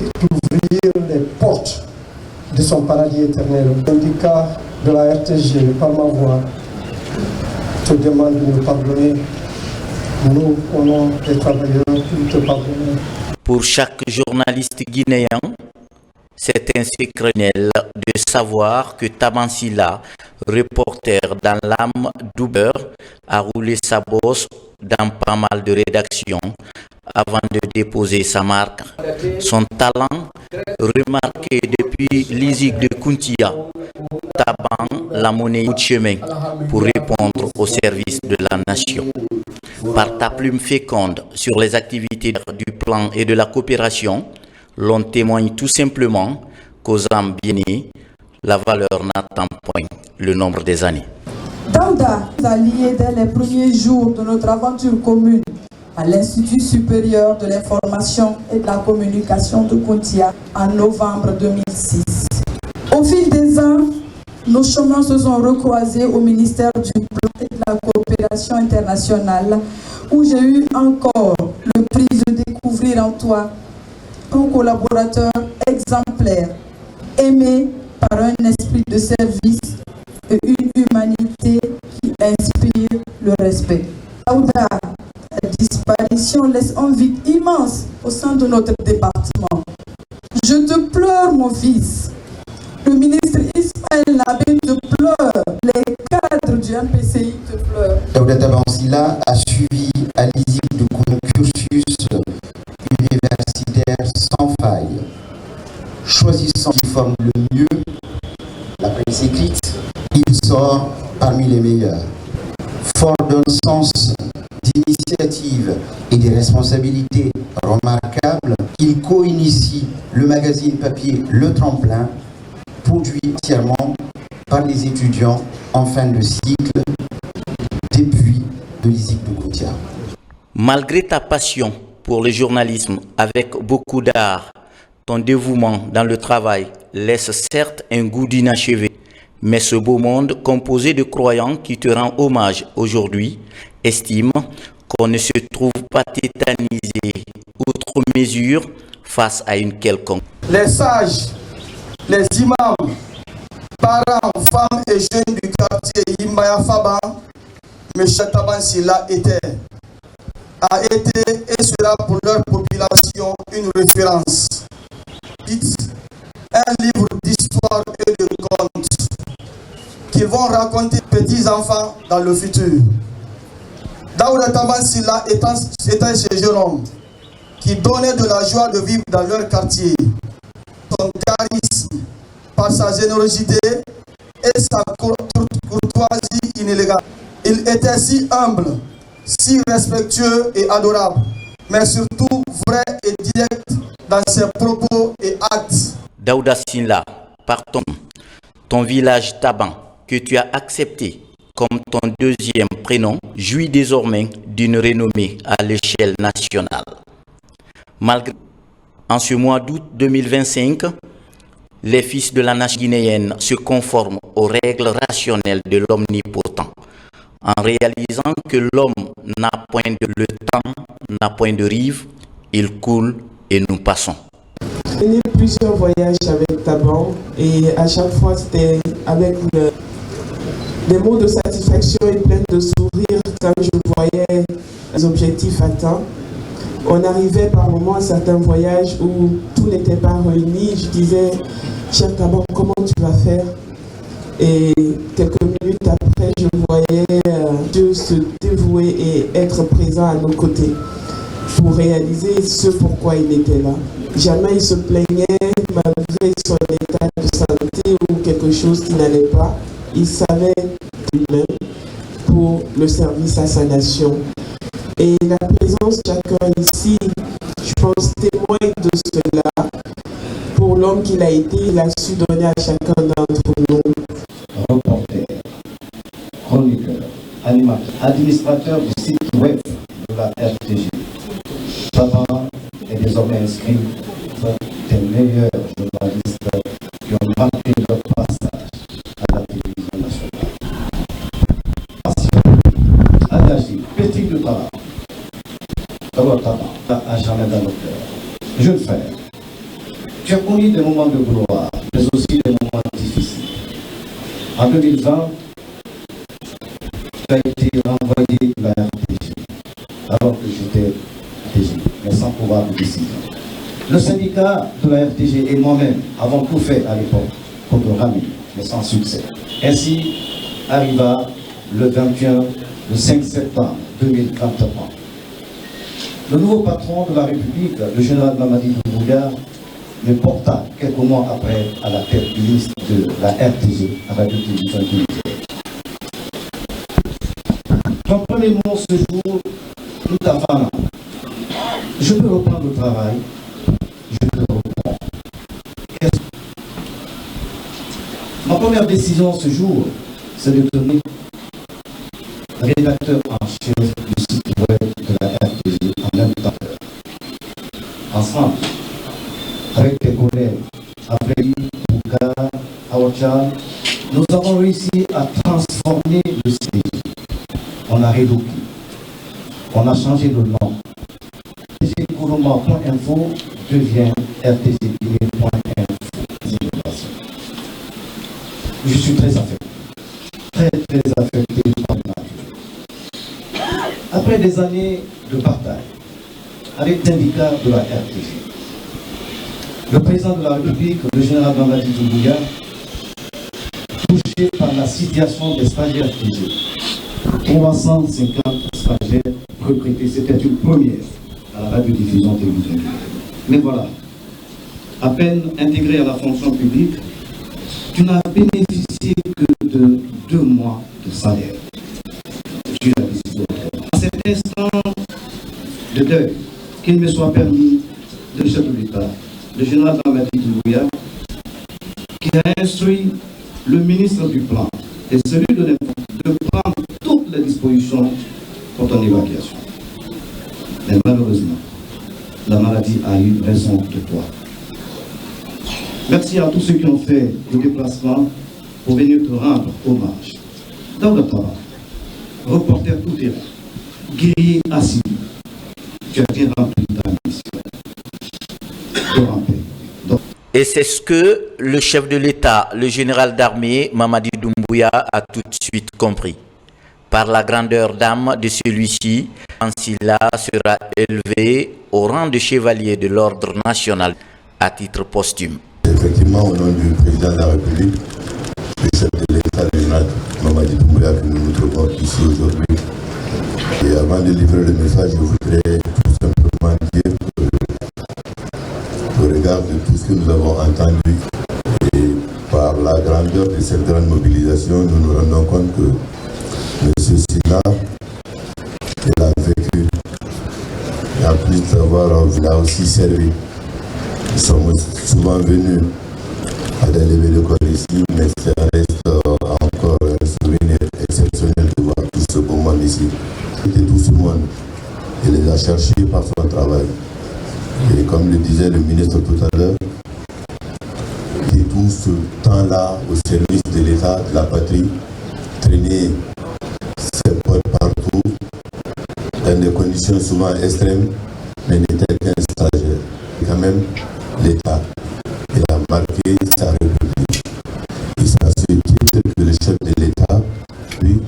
et t'ouvrir les portes de son paradis éternel. Le syndicat de la RTG, par ma voix, te demande de nous pardonner. Nous, au nom des travailleurs, nous te pardonnons. Pour chaque journaliste guinéen, c'est un secret de savoir que Taban Silla, reporter dans l'âme doubleur, a roulé sa bosse dans pas mal de rédactions avant de déposer sa marque. Son talent, remarqué depuis l'ISIC de Kuntia, Taban la monnaie de chemin pour répondre au service de la nation. Par ta plume féconde sur les activités du plan et de la coopération, l'on témoigne tout simplement qu'aux âmes bien-nées, la valeur n'attend point le nombre des années. Daouda nous a liés dès les premiers jours de notre aventure commune à l'Institut supérieur de l'information et de la communication de Kuntia en novembre 2006. 2020, nos chemins se sont recroisés au ministère du Plan et de la Coopération internationale, où j'ai eu encore le prix de découvrir en toi un collaborateur exemplaire, aimé par un esprit de service et une humanité qui inspire le respect. Daouda, la disparition laisse un vide immense au sein de notre département. Je te pleure, mon fils. Le ministre Ismaël Nabé te pleure. Les cadres du MPCI te pleurent. Daouda Tabansila a suivi à l'ISIC de un cursus universitaire sans faille, choisissant qui forme le mieux la presse écrite. Il sort parmi les meilleurs. Fort d'un sens d'initiative et des responsabilités remarquables, il co-initie le magazine papier Le Tremplin, produit entièrement par les étudiants en fin de cycle depuis de l'ISIC de Koutia. Malgré ta passion pour le journalisme avec beaucoup d'art, ton dévouement dans le travail laisse certes un goût d'inachevé, mais ce beau monde composé de croyants qui te rend hommage aujourd'hui estime qu'on ne se trouve pas tétanisé outre mesure face à une quelconque. Les sages, les imams, parents, femmes et jeunes du quartier Yimbaya Faba, M. Tabansila a été et sera pour leur population une référence. Un livre d'histoire et de contes qu'ils vont raconter aux petits-enfants dans le futur. Daouda Tabansila était ce jeune homme qui donnait de la joie de vivre dans leur quartier. Son charisme, par sa générosité et sa courtoisie inélégante. Il était si humble, si respectueux et adorable, mais surtout vrai et direct dans ses propos et actes. Daouda Sinla, par ton village Taban, que tu as accepté comme ton deuxième prénom, jouit désormais d'une renommée à l'échelle nationale. Malgré, en ce mois d'août 2025, les fils de la nation guinéenne se conforment aux règles rationnelles de l'omnipotent, en réalisant que l'homme n'a point de le temps, n'a point de rive, il coule et nous passons. J'ai eu plusieurs voyages avec Taban et à chaque fois c'était avec des mots de satisfaction et plein de sourires quand je voyais les objectifs atteints. On arrivait par moments à certains voyages où tout n'était pas réuni. Je disais, cher Taban, comment tu vas faire? Et quelques minutes après, je voyais Dieu se dévouer et être présent à nos côtés pour réaliser ce pourquoi il était là. Jamais il se plaignait malgré son état de santé ou quelque chose qui n'allait pas. Il savait lui-même pour le service à sa nation. Et la présence de chacun ici, je pense, témoigne de cela. Pour l'homme qu'il a été, il a su donner à chacun d'entre nous. Reporter, chroniqueur, animateur, administrateur du site web de la RTG. Taban est désormais inscrit des meilleurs journalistes qui ont marqué leur passage à la télévision nationale. Passion, engagé, petit de talent. D'abord, Taban, à jamais dans nos cœurs. Jeune frère, tu as connu des moments de gloire, mais aussi des moments difficiles. En 2020, tu as été renvoyé de la RTG, alors que j'étais RTG, mais sans pouvoir de décision. Le syndicat de la RTG et moi-même avons tout fait à l'époque pour te ramener, mais sans succès. Ainsi arriva le 5 septembre 2023. Le nouveau patron de la République, le général Mamadi Doumbouya, me porta quelques mois après à la tête du ministre de la RTG, Radio-Télévision du Niger. Ton premier mot ce jour, nous t'avons. Je peux reprendre le travail, je peux reprendre. Ma première décision ce jour, c'est de devenir rédacteur en chef du site web de la RTG en même temps. Ensemble, avec tes collègues, Abreyi, Bouka, Awacha, On a changé de nom. RTCGouvernement.info devient RTCGuinée.info. Je suis très affecté. Très affecté par l'image. Après des années de bataille avec les syndicats de la RTG, le président de la République, le général Mamadi Doumbouya, touché par la situation des stagiaires RTG, 350 stagiaires recrutés, c'était une première à la radiodiffusion télévision. Mais voilà, à peine intégré à la fonction publique, tu n'as bénéficié que de 2 mois de salaire. Tu as décidé autrement. À cet instant de deuil, qu'il me soit permis, le chef de l'État, le général Mamadi Doumbouya, qui a instruit le ministre du Plan et celui de l'Info de prendre toutes les dispositions pour ton évacuation. Mais malheureusement, la maladie a eu raison de toi. Merci à tous ceux qui ont fait le déplacement pour venir te rendre hommage. Daouda Taba, reporter tout terrain, guerrier assis, tu as bien rempli ta mission. Et c'est ce que le chef de l'État, le général d'armée Mamadi Doumbouya, a tout de suite compris. Par la grandeur d'âme de celui-ci, Tabansila sera élevé au rang de chevalier de l'ordre national à titre posthume. Effectivement, au nom du président de la République, le chef de l'État, le général Mamadi Doumbouya, que nous nous trouvons ici aujourd'hui. Et avant de livrer le message, je voudrais tout simplement dire qu'au regard de tout ce que nous avons entendu et par la grandeur de cette grande mobilisation, nous nous rendons compte que M. Silla, il a vécu, et en plus d'avoir, il a aussi servi. Nous sommes souvent venus à des levées de corps ici, mais ça reste encore un souvenir exceptionnel de voir tout ce beau monde ici. Et tout ce monde, il les a cherchés par son travail. Et comme le disait le ministre tout à l'heure, et tout ce temps-là au service de l'État, de la patrie, traîner ses potes partout, dans des conditions souvent extrêmes, mais n'était qu'un stagiaire. Et quand même, l'État, il a marqué sa République. Et c'est à ce titre que le chef de l'État, lui,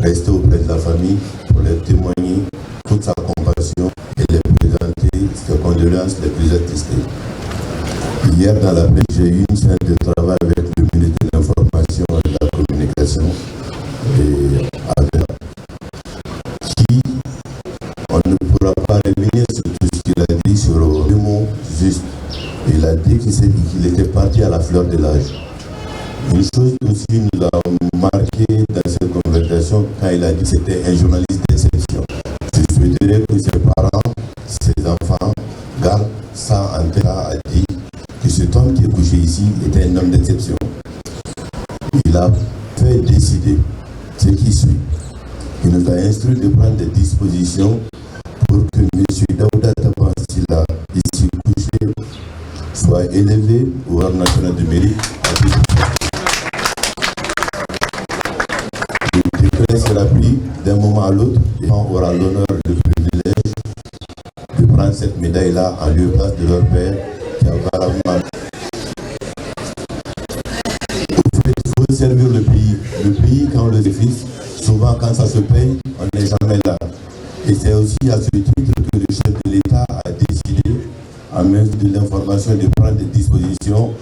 restait auprès de la famille pour leur témoigner toute sa compassion et les présenter ses condoléances les plus attristées. Hier, dans la presse, j'ai eu une séance de travail avec le ministre de l'Information et de la Communication, et avec qui on ne pourra pas revenir sur tout ce qu'il a dit sur le mot juste. Il a dit qu'il était parti à la fleur de l'âge. Une chose aussi nous a marqué dans cette conversation quand il a dit que c'était un journaliste d'exception. Je souhaiterais que ses parents, ses enfants gardent ça en tête. A dit que cet homme qui est couché ici était un homme d'exception. Il a fait décider ce qui suit. Il nous a instruit de prendre des dispositions pour que M. Daouda Tabansila, ici couché, soit élevé au rang national de mérite. Le décret sera pris d'un moment à l'autre et on aura l'honneur et le privilège de prendre cette médaille-là en lieu et place de leur père qui a auparavant. Il faut servir le pays. Le pays, quand on le défise, souvent quand ça se paye, on n'est jamais là. Et c'est aussi à ce titre que le chef de l'État a décidé, en mesure de l'information, de prendre des dispositions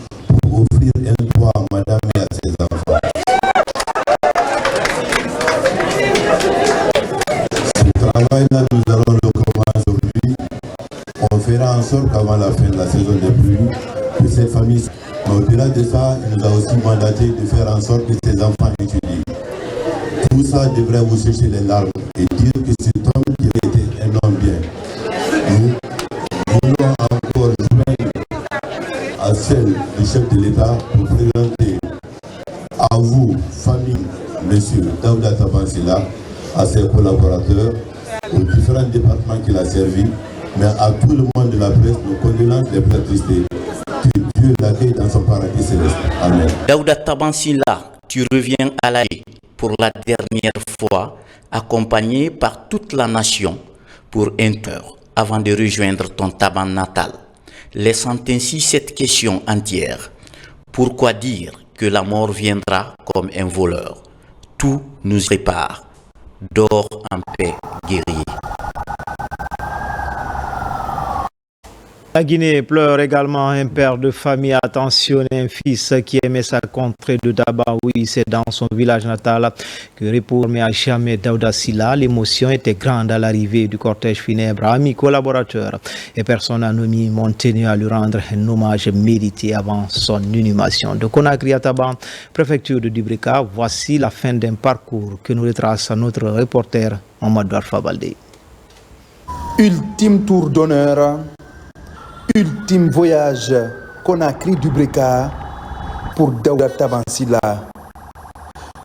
pour offrir un toit à madame et à ses enfants. Ce travail-là, nous allons le commencer aujourd'hui. On fera en sorte qu'avant la fin de la saison des pluies, que ces familles... Mais au-delà de ça, il nous a aussi mandaté de faire en sorte que ces enfants étudient. Tout ça devrait vous sécher les larmes et dire que cet homme qui était un homme bien. Nous voulons encore joindre à celle du chef de l'État pour présenter à vous, famille, monsieur Daouda Tabansila, à ses collaborateurs, aux différents départements qu'il a servi, mais à tout le monde de la presse, nos condoléances les plus attristées. Que Dieu l'accueille dans son paradis céleste. Amen. Daouda Tabansila, tu reviens à la vie pour la dernière fois, accompagné par toute la nation, pour un heure avant de rejoindre ton taban natal, laissant ainsi cette question entière. Pourquoi dire que la mort viendra comme un voleur? Tout nous prépare. Dors en paix, guerrier. La Guinée pleure également un père de famille attentionné, un fils qui aimait sa contrée de tabac. Oui, c'est dans son village natal que repose à jamais Daouda Silla. L'émotion était grande à l'arrivée du cortège funèbre. Amis, collaborateurs et personnes anonymes ont tenu à lui rendre un hommage mérité avant son inhumation. De Conakry à Taban, préfecture de Dubrika, voici la fin d'un parcours que nous retrace notre reporter Mamadou Alpha Baldé. Ultime tour d'honneur. Ultime voyage Conakry-Dubrika pour Daouda Tabansila.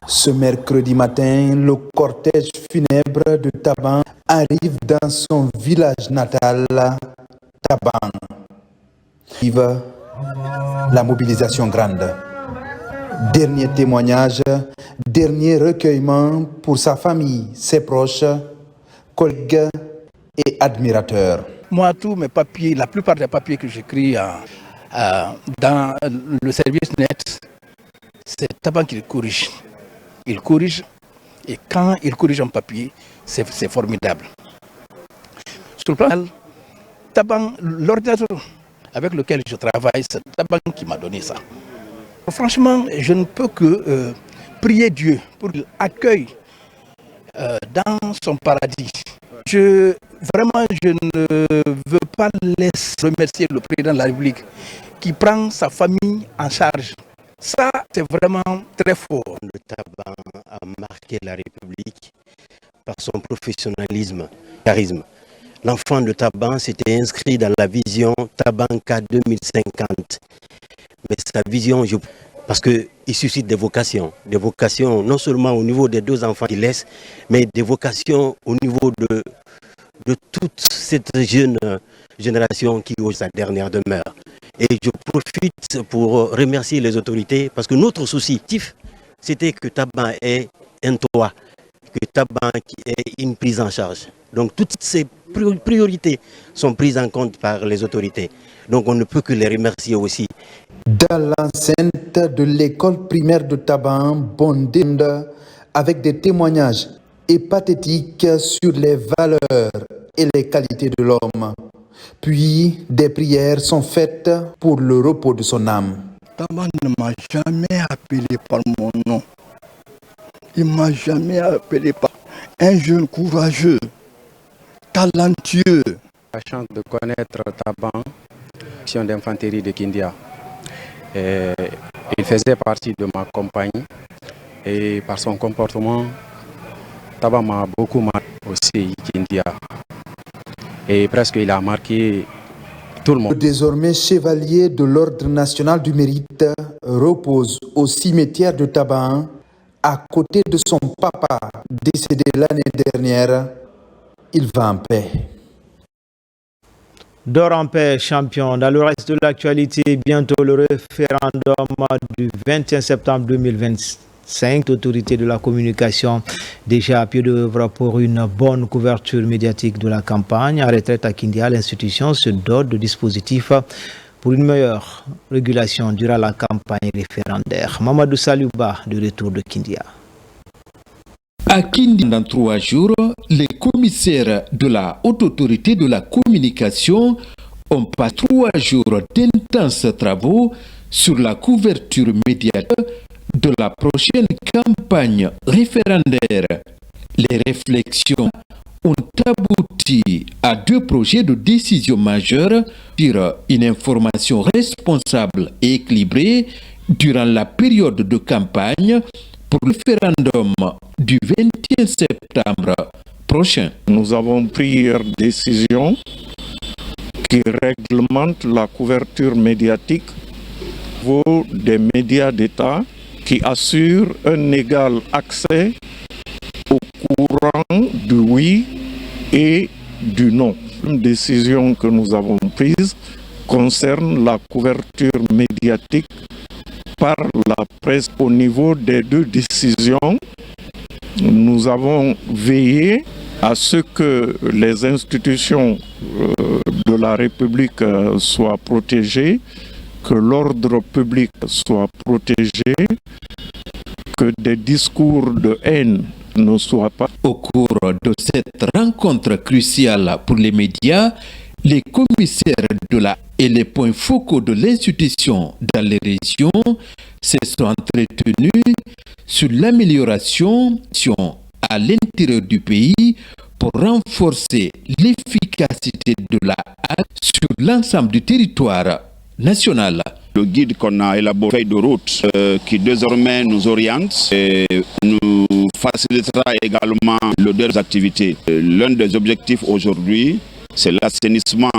Ce mercredi matin, le cortège funèbre de Taban arrive dans son village natal, Taban. Vive la mobilisation grande. Dernier témoignage, dernier recueillement pour sa famille, ses proches, collègues et admirateurs. Moi, tous mes papiers, la plupart des papiers que j'écris dans le service net, c'est Taban qui corrige. Il corrige, et quand il corrige un papier, c'est formidable. Sur le plan, Taban, l'ordinateur avec lequel je travaille, c'est Taban qui m'a donné ça. Franchement, je ne peux que prier Dieu pour qu'il accueille dans son paradis. Vraiment, je ne veux pas laisser remercier le président de la République qui prend sa famille en charge. Ça, c'est vraiment très fort. Le Taban a marqué la République par son professionnalisme, charisme. L'enfant de Taban s'était inscrit dans la vision Tabanka 2050. Mais sa vision, parce qu'il suscite des vocations non seulement au niveau des deux enfants qu'il laisse, mais des vocations au niveau de toute cette jeune génération qui est sa dernière demeure. Et je profite pour remercier les autorités parce que notre souci, c'était que Taban ait un toit, que Taban ait une prise en charge. Donc toutes ces priorités sont prises en compte par les autorités. Donc on ne peut que les remercier aussi. Dans l'enceinte de l'école primaire de Taban, bondée avec des témoignages et pathétiques sur les valeurs et les qualités de l'homme. Puis des prières sont faites pour le repos de son âme. Taban ne m'a jamais appelé par mon nom. Il ne m'a jamais appelé par un jeune courageux, talentueux. La chance de connaître Taban, section d'infanterie de Kindia. Il faisait partie de ma compagnie et par son comportement, Taban m'a beaucoup marqué aussi, Kindia. Et presque il a marqué tout le monde. Le désormais chevalier de l'Ordre national du mérite repose au cimetière de Taban à côté de son papa décédé l'année dernière. Il va en paix. Dors en paix, champion. Dans le reste de l'actualité, bientôt le référendum du 21 septembre 2025. L'autorité de la communication déjà à pied d'œuvre pour une bonne couverture médiatique de la campagne. À retraite à Kindia, l'institution se dote de dispositifs pour une meilleure régulation durant la campagne référendaire. Mamadou Saliouba, de retour de Kindia. À Kindia, dans 3 jours, les commissaires de la Haute Autorité de la Communication ont passé 3 jours d'intenses travaux sur la couverture médiatique de la prochaine campagne référendaire. Les réflexions ont abouti à 2 projets de décision majeure sur une information responsable et équilibrée durant la période de campagne pour le référendum du 21 septembre prochain. Nous avons pris une décision qui réglemente la couverture médiatique au niveau des médias d'État qui assurent un égal accès au courant du oui et du non. Une décision que nous avons prise concerne la couverture médiatique par la presse. Au niveau des 2 décisions, nous avons veillé à ce que les institutions de la République soient protégées, que l'ordre public soit protégé, que des discours de haine ne soient pas. Au cours de cette rencontre cruciale pour les médias, les commissaires de la et les points focaux de l'institution dans les régions se sont entretenus sur l'amélioration à l'intérieur du pays pour renforcer l'efficacité de la HAC sur l'ensemble du territoire national. Le guide qu'on a élaboré, feuille de route, qui désormais nous oriente et nous facilitera également le des activités. L'un des objectifs aujourd'hui, c'est l'assainissement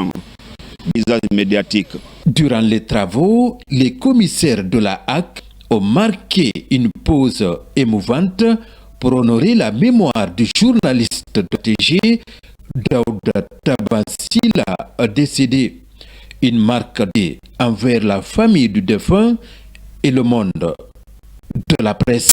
du visage médiatique. Durant les travaux, les commissaires de la HAC ont marqué une pause émouvante pour honorer la mémoire du journaliste protégé Daouda Tabansila décédé. Une marque envers la famille du défunt et le monde de la presse.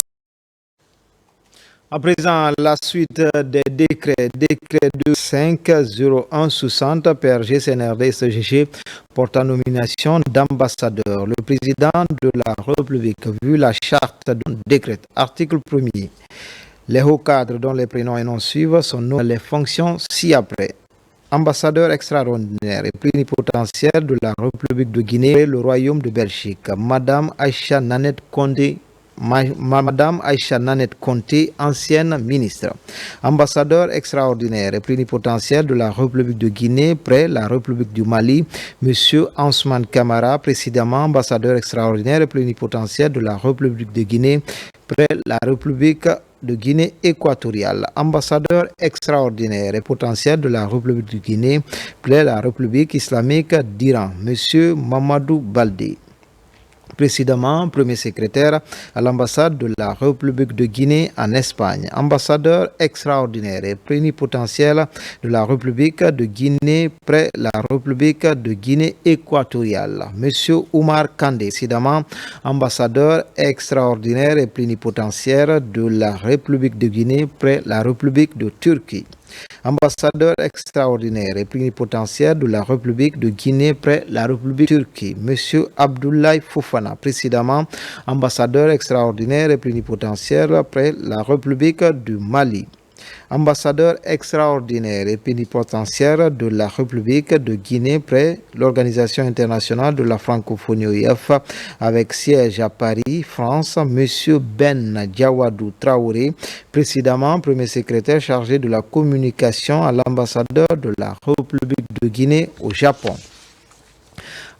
À présent, la suite des décrets. Décret 250160 PRG CNRD SGG portant nomination d'ambassadeur. Le président de la République, vu la charte du décret, article 1er. Les hauts cadres dont les prénoms et noms suivent sont nommés les fonctions ci-après. Ambassadeur extraordinaire et plénipotentiaire de la République de Guinée et le Royaume de Belgique, Madame Aïcha Nanette Condé, ancienne ministre. Ambassadeur extraordinaire et plénipotentiaire de la République de Guinée près la République du Mali, Monsieur Ousmane Camara, précédemment ambassadeur extraordinaire et plénipotentiaire de la République de Guinée près la République de Guinée équatoriale, ambassadeur extraordinaire et potentiel de la République de Guinée près la République islamique d'Iran, Monsieur Mamadou Baldé. Précédemment, premier secrétaire à l'ambassade de la République de Guinée en Espagne, ambassadeur extraordinaire et plénipotentiel de la République de Guinée près la République de Guinée équatoriale, Monsieur Oumar Kandé, précédemment ambassadeur extraordinaire et plénipotentiaire de la République de Guinée près la République de Turquie. Ambassadeur extraordinaire et plénipotentiaire de la République de Guinée près la République de Turquie, M. Abdoulaye Fofana, précédemment ambassadeur extraordinaire et plénipotentiaire près la République du Mali. Ambassadeur extraordinaire et plénipotentiaire de la République de Guinée près l'Organisation internationale de la francophonie OIF avec siège à Paris, France, M. Ben Diawadou Traoré, précédemment premier secrétaire chargé de la communication à l'ambassadeur de la République de Guinée au Japon.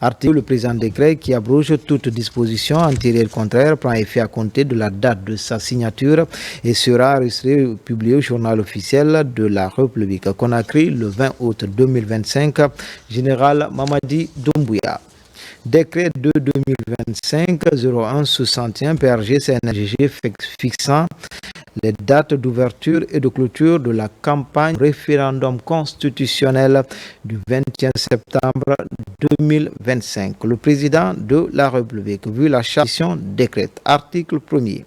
Article, le présent décret qui abroge toute disposition antérieure contraire prend effet à compter de la date de sa signature et sera enregistré et publié au journal officiel de la République. Conakry, le 20 août 2025, Général Mamadi Doumbouya. Décret de 2025-0161 PRG CNRG fixant les dates d'ouverture et de clôture de la campagne référendum constitutionnel du 21 septembre 2025. Le président de la République, vu la charte décrète, article 1er.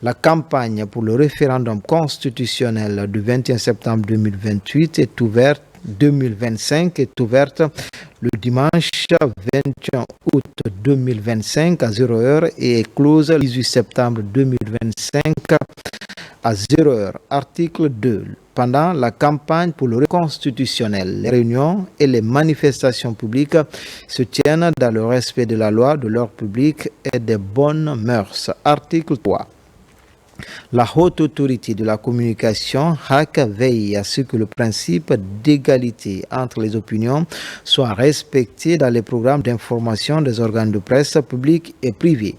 La campagne pour le référendum constitutionnel du 21 septembre 2028 est ouverte 2025 est ouverte le dimanche 21 août 2025 à 0h et est close le 18 septembre 2025 à 0h. Article 2. Pendant la campagne pour le constitutionnel, les réunions et les manifestations publiques se tiennent dans le respect de la loi, de l'ordre public et des bonnes mœurs. Article 3. La haute autorité de la communication HAC veille à ce que le principe d'égalité entre les opinions soit respecté dans les programmes d'information des organes de presse publics et privés.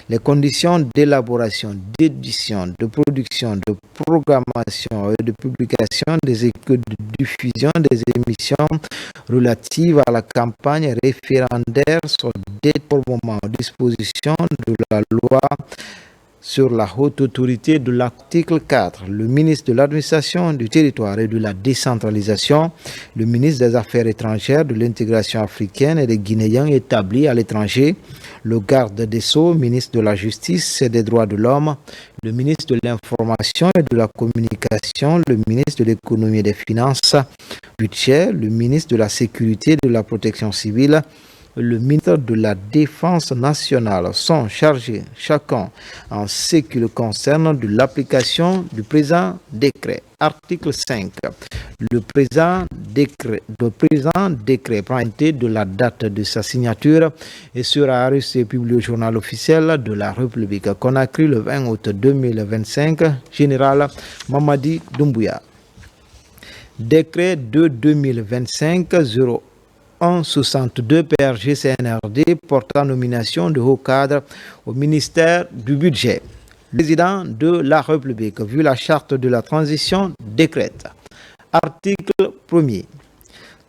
Les conditions d'élaboration, d'édition, de production, de programmation et de publication des échos de diffusion des émissions relatives à la campagne référendaire sont déterminées à disposition de la loi sur la haute autorité de l'article 4, le ministre de l'administration du territoire et de la décentralisation, le ministre des Affaires étrangères, de l'intégration africaine et des Guinéens établis à l'étranger, le garde des Sceaux, ministre de la Justice et des droits de l'homme, le ministre de l'Information et de la Communication, le ministre de l'Économie et des Finances, budget, le ministre de la Sécurité et de la Protection civile, le ministre de la Défense nationale sont chargés chacun en ce qui le concerne de l'application du présent décret. Article 5. Le présent décret prend acte de la date de sa signature et sera arrêté et publié au journal officiel de la République. Conakry le 20 août 2025. Général Mamadi Doumbouya. Décret de 2025-0162 PRG CNRD portant nomination de haut cadre au ministère du Budget. Le président de la République, vu la charte de la transition, décrète. Article 1er.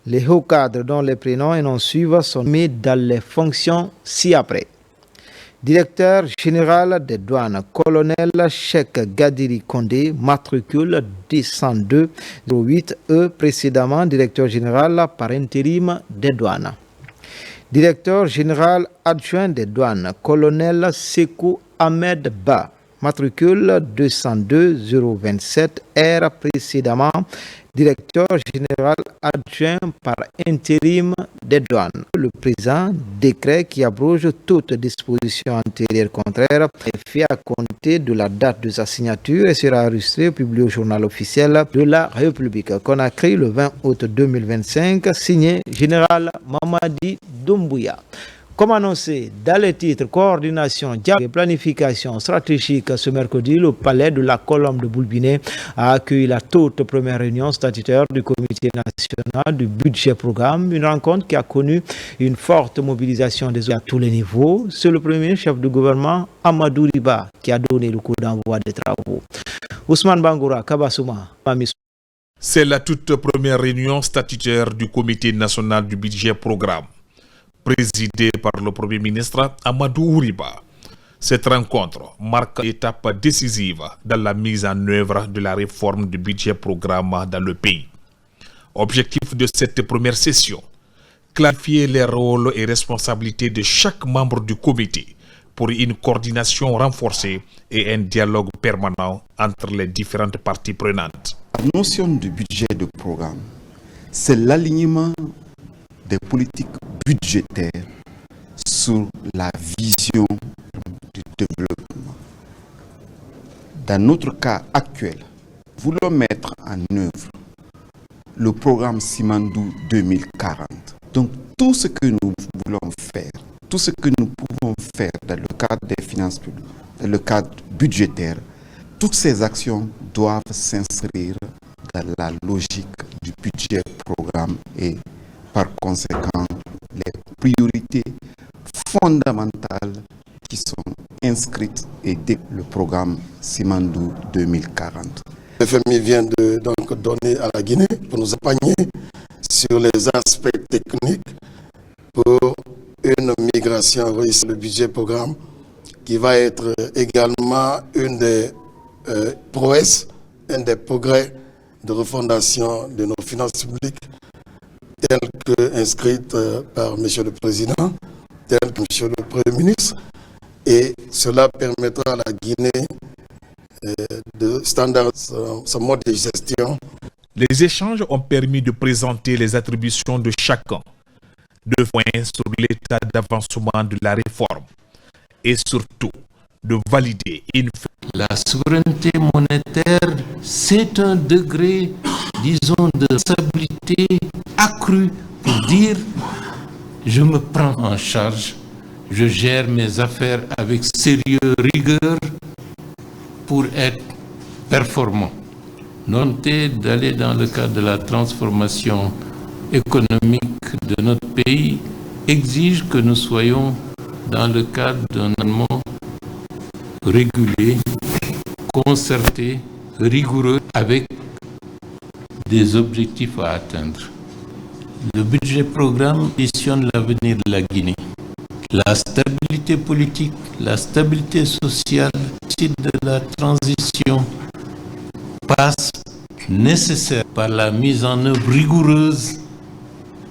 Les hauts cadres dont les prénoms et noms suivent sont mis dans les fonctions ci-après. Directeur général des douanes, colonel Cheikh Gadiri Kondé, matricule 10208E, précédemment directeur général par intérim des douanes. Directeur général adjoint des douanes, colonel Sekou Ahmed Ba, matricule 202-027R, précédemment directeur général adjoint par intérim des douanes. Le présent décret qui abroge toute disposition antérieure contraire est fait à compter de la date de sa signature et sera enregistré et publié au journal officiel de la République. Conakry le 20 août 2025, signé Général Mamadi Doumbouya. Comme annoncé dans les titres coordination, dialogue et planification stratégique ce mercredi, le palais de la Colombe de Boulbiné a accueilli la toute première réunion statutaire du Comité national du budget programme, une rencontre qui a connu une forte mobilisation des à tous les niveaux. C'est le premier chef du gouvernement, Amadou Riba, qui a donné le coup d'envoi des travaux. Ousmane Bangoura, Kabasouma, Mami. C'est la toute première réunion statutaire du Comité national du budget programme, présidée par le Premier ministre Amadou Ouriba. Cette rencontre marque une étape décisive dans la mise en œuvre de la réforme du budget programme dans le pays. Objectif de cette première session, clarifier les rôles et responsabilités de chaque membre du comité pour une coordination renforcée et un dialogue permanent entre les différentes parties prenantes. La notion du budget de programme, c'est l'alignement des politiques budgétaires sur la vision du développement. Dans notre cas actuel, voulons mettre en œuvre le programme Simandou 2040. Donc tout ce que nous voulons faire, tout ce que nous pouvons faire dans le cadre des finances publiques, dans le cadre budgétaire, toutes ces actions doivent s'inscrire dans la logique du budget programme et par conséquent les priorités fondamentales qui sont inscrites et dès le programme Simandou 2040. Le FMI vient de donc donner à la Guinée pour nous accompagner sur les aspects techniques pour une migration réussie. Le budget programme qui va être également une des prouesses, un des progrès de refondation de nos finances publiques telles que inscrites par M. le Président, telles que M. le Premier ministre, et cela permettra à la Guinée de standardiser son mode de gestion. Les échanges ont permis de présenter les attributions de chacun, de points sur l'état d'avancement de la réforme et surtout de valider une... La souveraineté monétaire, c'est un degré, disons, de stabilité accrue pour dire je me prends en charge, je gère mes affaires avec sérieux, rigueur pour être performant. Notez d'aller dans le cadre de la transformation économique de notre pays exige que nous soyons dans le cadre d'un environnement régulé, concerté, rigoureux, avec des objectifs à atteindre. Le budget programme visionne l'avenir de la Guinée. La stabilité politique, la stabilité sociale réussite de la transition passe nécessaire par la mise en œuvre rigoureuse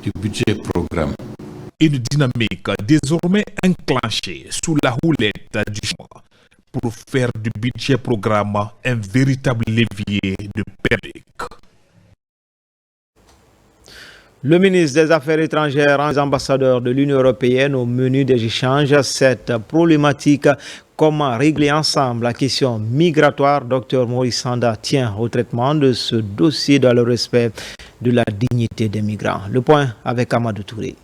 du budget programme. Une dynamique désormais enclenchée sous la houlette du choix pour faire du budget programme un véritable levier de PEDEC. Le ministre des Affaires étrangères et les ambassadeurs de l'Union européenne au menu des échanges cette problématique. Comment régler ensemble la question migratoire? Dr Maurice Sanda tient au traitement de ce dossier dans le respect de la dignité des migrants. Le point avec Amadou Touré.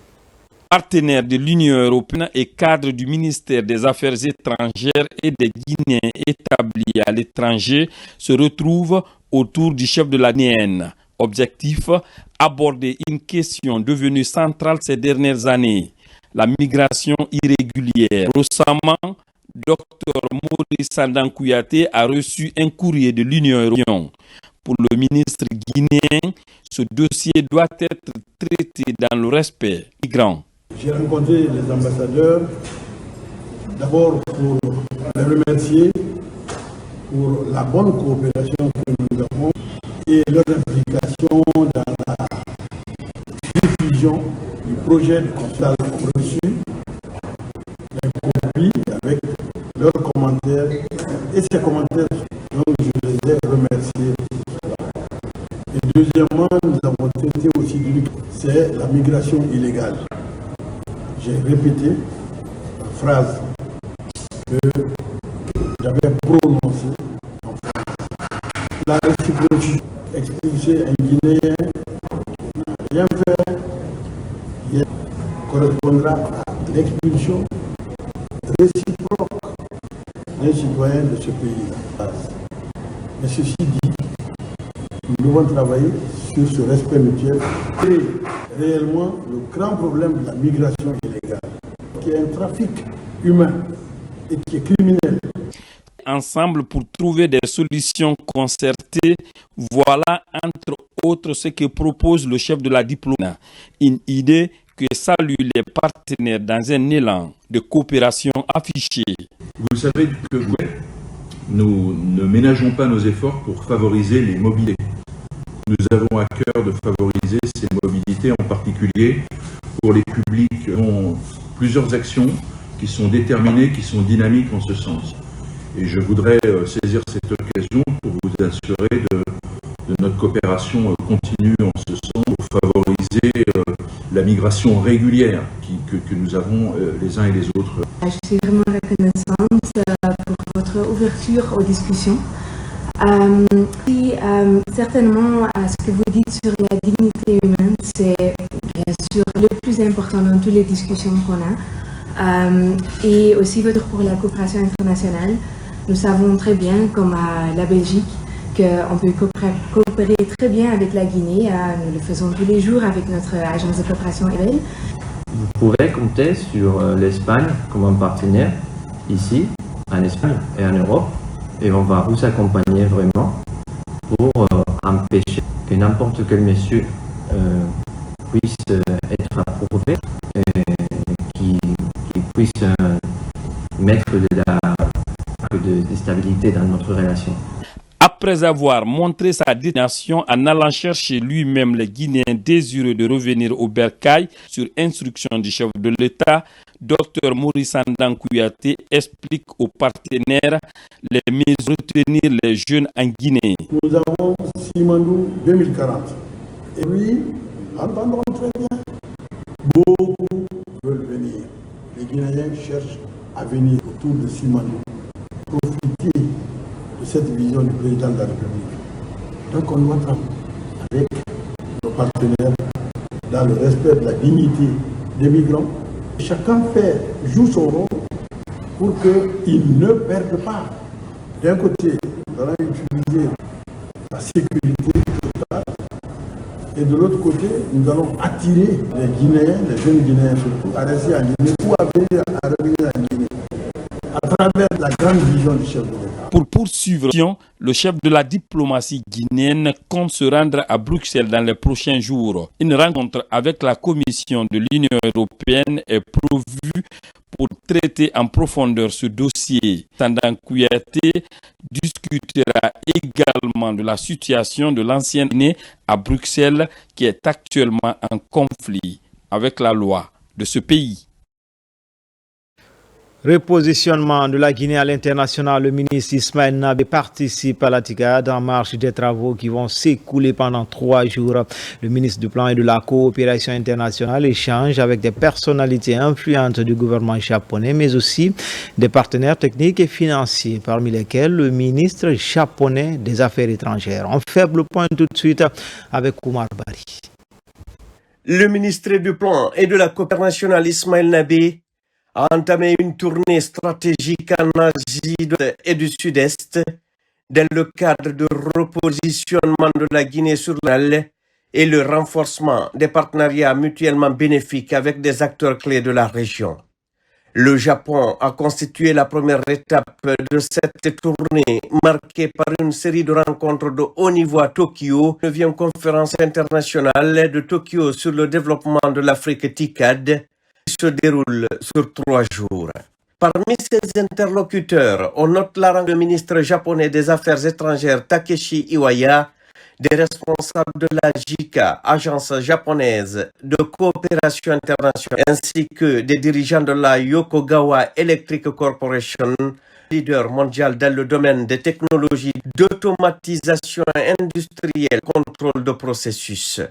Partenaire de l'Union européenne et cadre du ministère des Affaires étrangères et des Guinéens établis à l'étranger se retrouvent autour du chef de la Guinéenne. Objectif, aborder une question devenue centrale ces dernières années, la migration irrégulière. Récemment, Dr Maurice Sanda Kouyaté a reçu un courrier de l'Union européenne. Pour le ministre guinéen, ce dossier doit être traité dans le respect des migrants. J'ai rencontré les ambassadeurs, d'abord pour les remercier pour la bonne coopération que nous avons et leur implication dans la diffusion du projet de constat reçu, les copies avec leurs commentaires et ces commentaires, donc je les ai remerciés. Et deuxièmement, nous avons traité aussi c'est la migration illégale. J'ai répété la phrase que j'avais prononcée en France. La réciprocité, expulser un Guinéen n'a rien fait, correspondra à l'expulsion réciproque d'un citoyen de ce pays-là. Mais ceci dit, nous devons travailler sur ce respect mutuel et réellement le grand problème de la migration illégale, qui est un trafic humain et qui est criminel. Ensemble pour trouver des solutions concertées, voilà entre autres ce que propose le chef de la diplomatie. Une idée que saluent les partenaires dans un élan de coopération affiché. Vous savez que nous ne ménageons pas nos efforts pour favoriser les mobilités. Nous avons à cœur de favoriser ces mobilités, en particulier pour les publics qui ont plusieurs actions qui sont déterminées, qui sont dynamiques en ce sens. Et je voudrais saisir cette occasion pour vous assurer de notre coopération continue en ce sens, pour favoriser la migration régulière que nous avons les uns et les autres. Je suis vraiment reconnaissante pour votre ouverture aux discussions. Certainement, ce que vous dites sur la dignité humaine, c'est bien sûr le plus important dans toutes les discussions qu'on a. Et aussi pour la coopération internationale. Nous savons très bien, comme à la Belgique, qu'on peut coopérer très bien avec la Guinée. Nous le faisons tous les jours avec notre agence de coopération EVEL. Vous pouvez compter sur l'Espagne comme un partenaire ici, en Espagne et en Europe. Et on va vous accompagner vraiment pour empêcher que n'importe quelle mesure puisse être approuvée et qui puisse mettre de la stabilité dans notre relation. Après avoir montré sa détermination en allant chercher lui-même les Guinéens désireux de revenir au bercail sur instruction du chef de l'État, Dr Maurice Sanda Kouyaté explique aux partenaires les mesures de retenir les jeunes en Guinée. Nous avons Simandou 2040. Et oui, entendons très bien. Beaucoup veulent venir. Les Guinéens cherchent à venir autour de Simandou. Profiter de cette vision du président de la République. Donc on doit travailler avec nos partenaires dans le respect de la dignité des migrants. Chacun joue son rôle pour qu'ils ne perdent pas. D'un côté, nous allons utiliser la sécurité totale et de l'autre côté, nous allons attirer les Guinéens, les jeunes Guinéens surtout, à rester en Guinée ou à venir à revenir en Guinée à travers la grande vision du chef de l'État. Pour poursuivre, le chef de la diplomatie guinéenne compte se rendre à Bruxelles dans les prochains jours. Une rencontre avec la Commission de l'Union européenne est prévue pour traiter en profondeur ce dossier. Tandang Kouyaté discutera également de la situation de l'ancienne Guinée à Bruxelles qui est actuellement en conflit avec la loi de ce pays. Repositionnement de la Guinée à l'international, le ministre Ismaël Nabé participe à la TICAD en marge des travaux qui vont s'écouler pendant 3 jours. Le ministre du Plan et de la Coopération internationale échange avec des personnalités influentes du gouvernement japonais, mais aussi des partenaires techniques et financiers, parmi lesquels le ministre japonais des Affaires étrangères. On fait le point tout de suite avec Oumar Bari. Le ministre du Plan et de la Coopération internationale Ismaël Nabé a entamé une tournée stratégique en Asie et du Sud-Est dans le cadre de repositionnement de la Guinée sur l'île et le renforcement des partenariats mutuellement bénéfiques avec des acteurs clés de la région. Le Japon a constitué la première étape de cette tournée marquée par une série de rencontres de haut niveau à Tokyo, 9e conférence internationale de Tokyo sur le développement de l'Afrique TICAD, se déroule sur 3 jours. Parmi ses interlocuteurs, on note la rencontre du ministre japonais des Affaires étrangères Takeshi Iwaya, des responsables de la JICA, agence japonaise de coopération internationale, ainsi que des dirigeants de la Yokogawa Electric Corporation, leader mondial dans le domaine des technologies d'automatisation industrielle, contrôle de processus.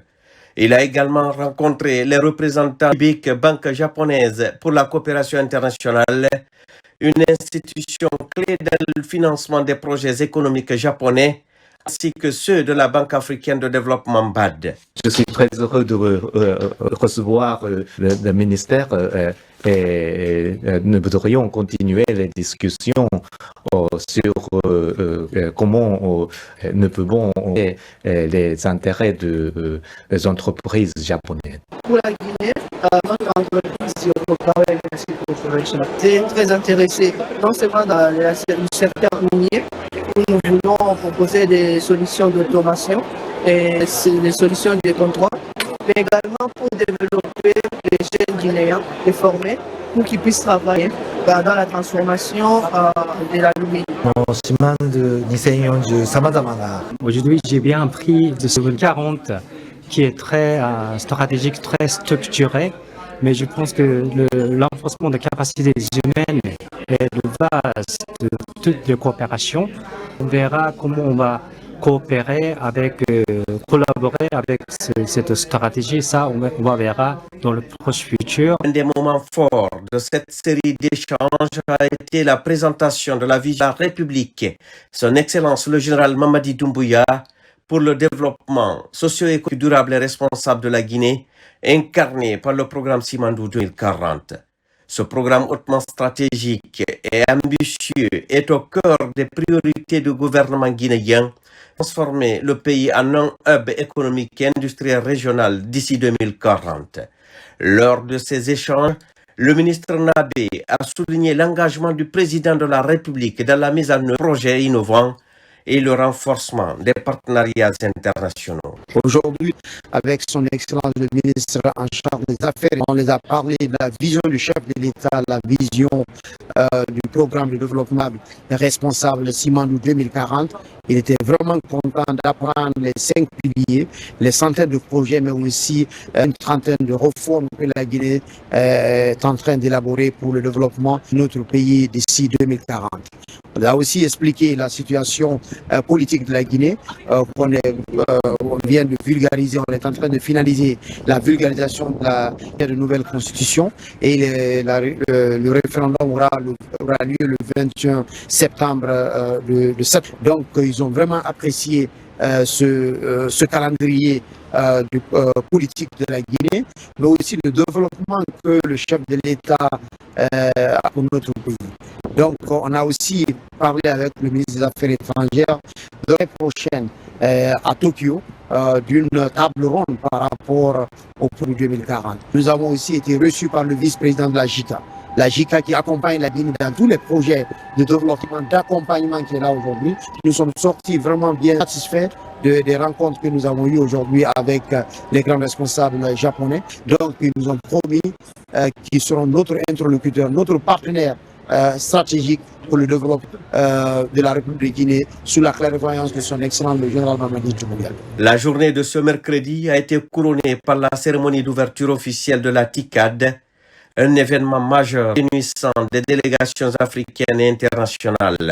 Il a également rencontré les représentants de BIC, Banque japonaise pour la coopération internationale, une institution clé dans le financement des projets économiques japonais, ainsi que ceux de la Banque africaine de développement BAD. Je suis très heureux de recevoir le ministère et nous voudrions continuer les discussions sur comment nous pouvons les intérêts des entreprises japonaises. Pour la Guinée, notre entreprise Yokogawa Electric Corporation est très intéressée non seulement dans le secteur minier, où nous voulons proposer des solutions d'automation et des solutions de contrôle, mais également pour développer les jeunes Guinéens et former pour qu'ils puissent travailler dans la transformation de l'aluminium. Aujourd'hui, j'ai bien appris de ce 40 qui est très stratégique, très structuré, mais je pense que l'enforcement des capacités humaines est de base de toutes les coopérations. On verra comment on va coopérer collaborer avec cette stratégie. Ça, on verra dans le proche futur. Un des moments forts de cette série d'échanges a été la présentation de la vision de la République, son Excellence le général Mamadi Doumbouya, pour le développement socio-économique durable et responsable de la Guinée, incarné par le programme Simandou 2040. Ce programme hautement stratégique et ambitieux est au cœur des priorités du gouvernement guinéen, transformer le pays en un hub économique et industriel régional d'ici 2040. Lors de ces échanges, le ministre Nabé a souligné l'engagement du président de la République dans la mise en œuvre de projets innovants et le renforcement des partenariats internationaux. Aujourd'hui, avec son Excellence le ministre en charge des Affaires, on les a parlé de la vision du chef de l'État, la vision du programme de développement responsable Simandou 2040. Il était vraiment content d'apprendre les 5 piliers, les centaines de projets, mais aussi une trentaine de réformes que la Guinée est en train d'élaborer pour le développement de notre pays d'ici 2040. On a aussi expliqué la situation politique de la Guinée qu'on vient de vulgariser. On est en train de finaliser la vulgarisation de la nouvelle constitution et le référendum aura lieu le 21 septembre de cette. Donc ils ont vraiment apprécié ce calendrier politique de la Guinée, mais aussi le développement que le chef de l'État a pour notre pays. Donc, on a aussi parlé avec le ministre des Affaires étrangères l'année prochaine à Tokyo d'une table ronde par rapport au projet 2040. Nous avons aussi été reçus par le vice-président de la JICA, la JICA qui accompagne la Guinée dans tous les projets de développement, d'accompagnement qui est là aujourd'hui. Nous sommes sortis vraiment bien satisfaits des rencontres que nous avons eues aujourd'hui avec les grands responsables japonais. Donc, ils nous ont promis qu'ils seront notre interlocuteur, notre partenaire stratégique pour le développement de la République de Guinée sous la clairvoyance de son excellence le général Mamadi Doumbouya. La journée de ce mercredi a été couronnée par la cérémonie d'ouverture officielle de la TICAD, un événement majeur réunissant des délégations africaines et internationales.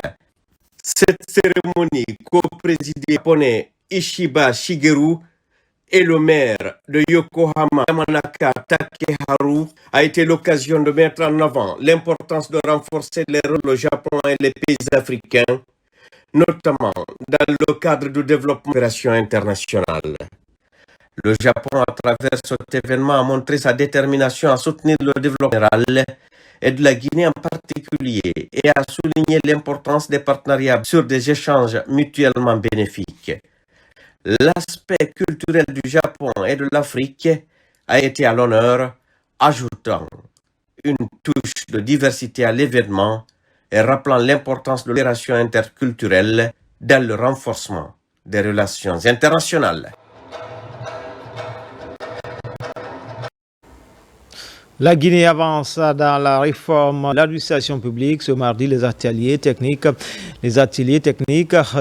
Cette cérémonie, co-présidée par Ishiba Shigeru et le maire de Yokohama, Yamanaka Takeharu, a été l'occasion de mettre en avant l'importance de renforcer les rôles du Japon et les pays africains, notamment dans le cadre du développement de l'opération internationale. Le Japon, à travers cet événement, a montré sa détermination à soutenir le développement général et de la Guinée en particulier et a souligné l'importance des partenariats sur des échanges mutuellement bénéfiques. L'aspect culturel du Japon et de l'Afrique a été à l'honneur, ajoutant une touche de diversité à l'événement et rappelant l'importance de l'opération interculturelle dans le renforcement des relations internationales. La Guinée avance dans la réforme de l'administration publique. Ce mardi, les ateliers techniques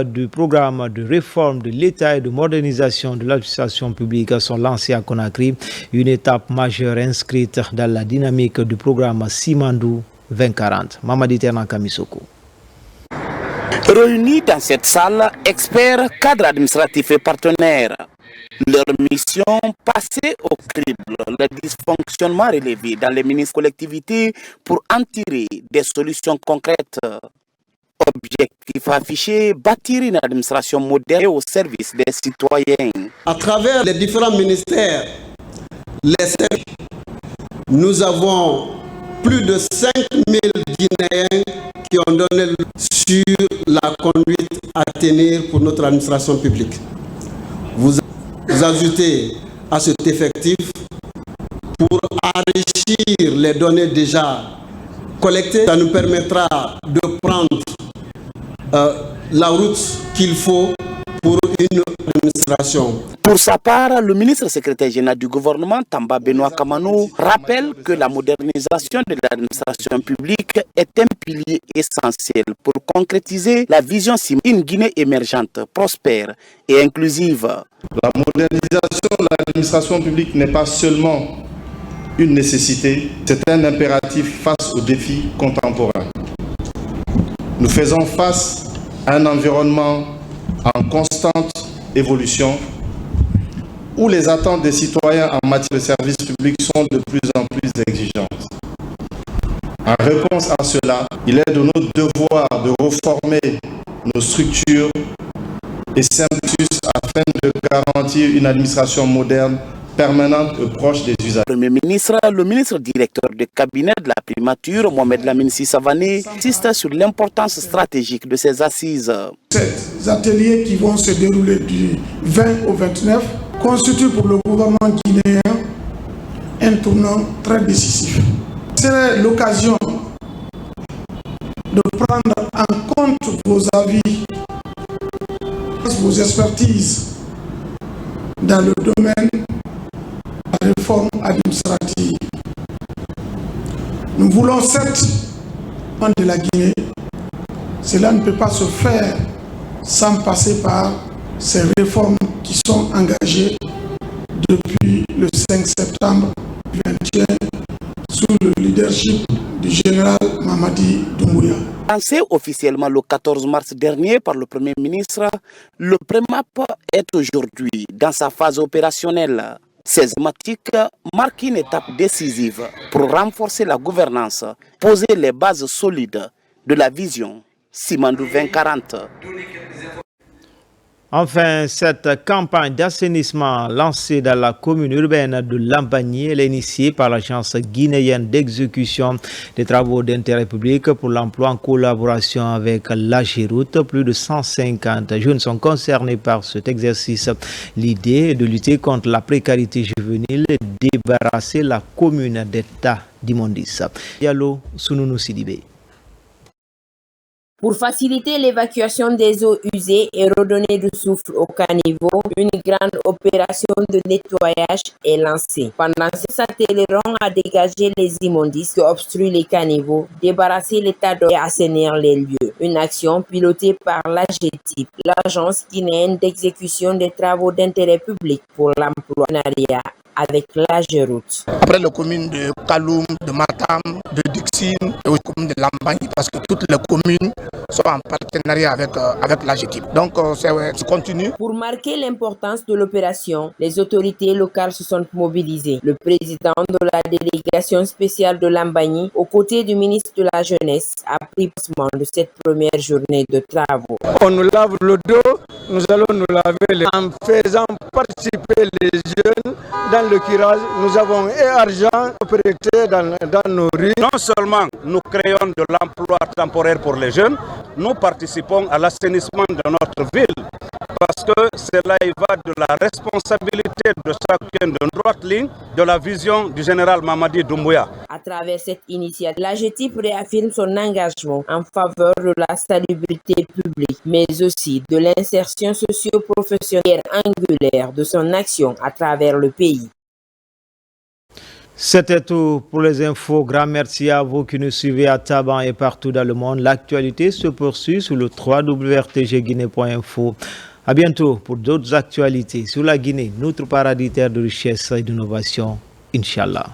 du programme de réforme de l'État et de modernisation de l'administration publique sont lancés à Conakry, une étape majeure inscrite dans la dynamique du programme Simandou 2040. Mamadi Ternan Kamisoko. Réunis dans cette salle, experts, cadres administratifs et partenaires. Leur mission, passer au crible le dysfonctionnement relevé dans les ministres collectivités pour en tirer des solutions concrètes. Objectif affiché, bâtir une administration moderne au service des citoyens. À travers les différents ministères, nous avons plus de 5000 Guinéens qui ont donné sur la conduite à tenir pour notre administration publique. Vous ajoutez à cet effectif pour enrichir les données déjà collectées. Ça nous permettra de prendre la route qu'il faut pour une administration. Pour sa part, le ministre secrétaire général du gouvernement, Tamba Benoît Kamanou, rappelle que la modernisation de l'administration publique est un pilier essentiel pour concrétiser la vision d'une Guinée émergente, prospère et inclusive. La modernisation de l'administration publique n'est pas seulement une nécessité, c'est un impératif face aux défis contemporains. Nous faisons face à un environnement en constante évolution où les attentes des citoyens en matière de services publics sont de plus en plus exigeantes. En réponse à cela, il est de notre devoir de reformer nos structures et simplifier afin de garantir une administration moderne, permanente et proche des usagers. Le ministre directeur du cabinet de la primature, Mohamed Lamine Sissavané, insiste sur l'importance stratégique de ces assises. Ces ateliers qui vont se dérouler du 20 au 29 constituent pour le gouvernement guinéen un tournant très décisif. C'est l'occasion de prendre en compte vos avis, vos expertises dans le domaine de la réforme administrative. Nous voulons certes de la Guinée. Cela ne peut pas se faire sans passer par ces réformes qui sont engagées depuis le 5 septembre 2021 sous le leadership du général Mamadi Doumbouya. Lancé officiellement le 14 mars dernier par le Premier ministre, le PREMAP est aujourd'hui dans sa phase opérationnelle. Ces thématiques marquent une étape décisive pour renforcer la gouvernance, poser les bases solides de la vision Simandou 2040. Enfin, cette campagne d'assainissement lancée dans la commune urbaine de Lambagny est initiée par l'agence guinéenne d'exécution des travaux d'intérêt public pour l'emploi en collaboration avec l'AGEROUTE. Plus de 150 jeunes sont concernés par cet exercice. L'idée est de lutter contre la précarité juvénile et débarrasser la commune d'état d'immondice. Diallo Sununu Sidibé. Pour faciliter l'évacuation des eaux usées et redonner du souffle au caniveau, une grande opération de nettoyage est lancée. Pendant ce temps, s'attelleront à dégager les immondices qui obstruent les caniveaux, débarrasser l'état d'eau et assainir les lieux. Une action pilotée par l'AGETIP, l'agence guinéenne d'exécution des travaux d'intérêt public pour l'employariat, avec l'AGEROUTE. Après les communes de Kaloum, de Matam, de Dixine et aussi les communes de Lambagny, parce que toutes les communes sont en partenariat avec l'AGETIP. Donc c'est continu. Pour marquer l'importance de l'opération, les autorités locales se sont mobilisées. Le président de la délégation spéciale de Lambagny, aux côtés du ministre de la Jeunesse, a pris possession de cette première journée de travaux. On nous lave le dos, nous allons nous laver les mains en faisant participer les jeunes dans le curage. Nous avons argent prêté dans nos rues. Non seulement nous créons de l'emploi temporaire pour les jeunes, nous participons à l'assainissement de notre ville parce que cela y va de la responsabilité de chacun de droite ligne de la vision du général Mamadi Doumbouya. À travers cette initiative, l'AGETIP réaffirme son engagement en faveur de la salubrité publique, mais aussi de l'insertion socio-professionnelle angulaire de son action à travers le pays. C'était tout pour les infos. Grand merci à vous qui nous suivez à Taban et partout dans le monde. L'actualité se poursuit sur le www.rtgguinée.info. À bientôt pour d'autres actualités sur la Guinée, notre paradis terre de richesse et d'innovation. Inch'Allah.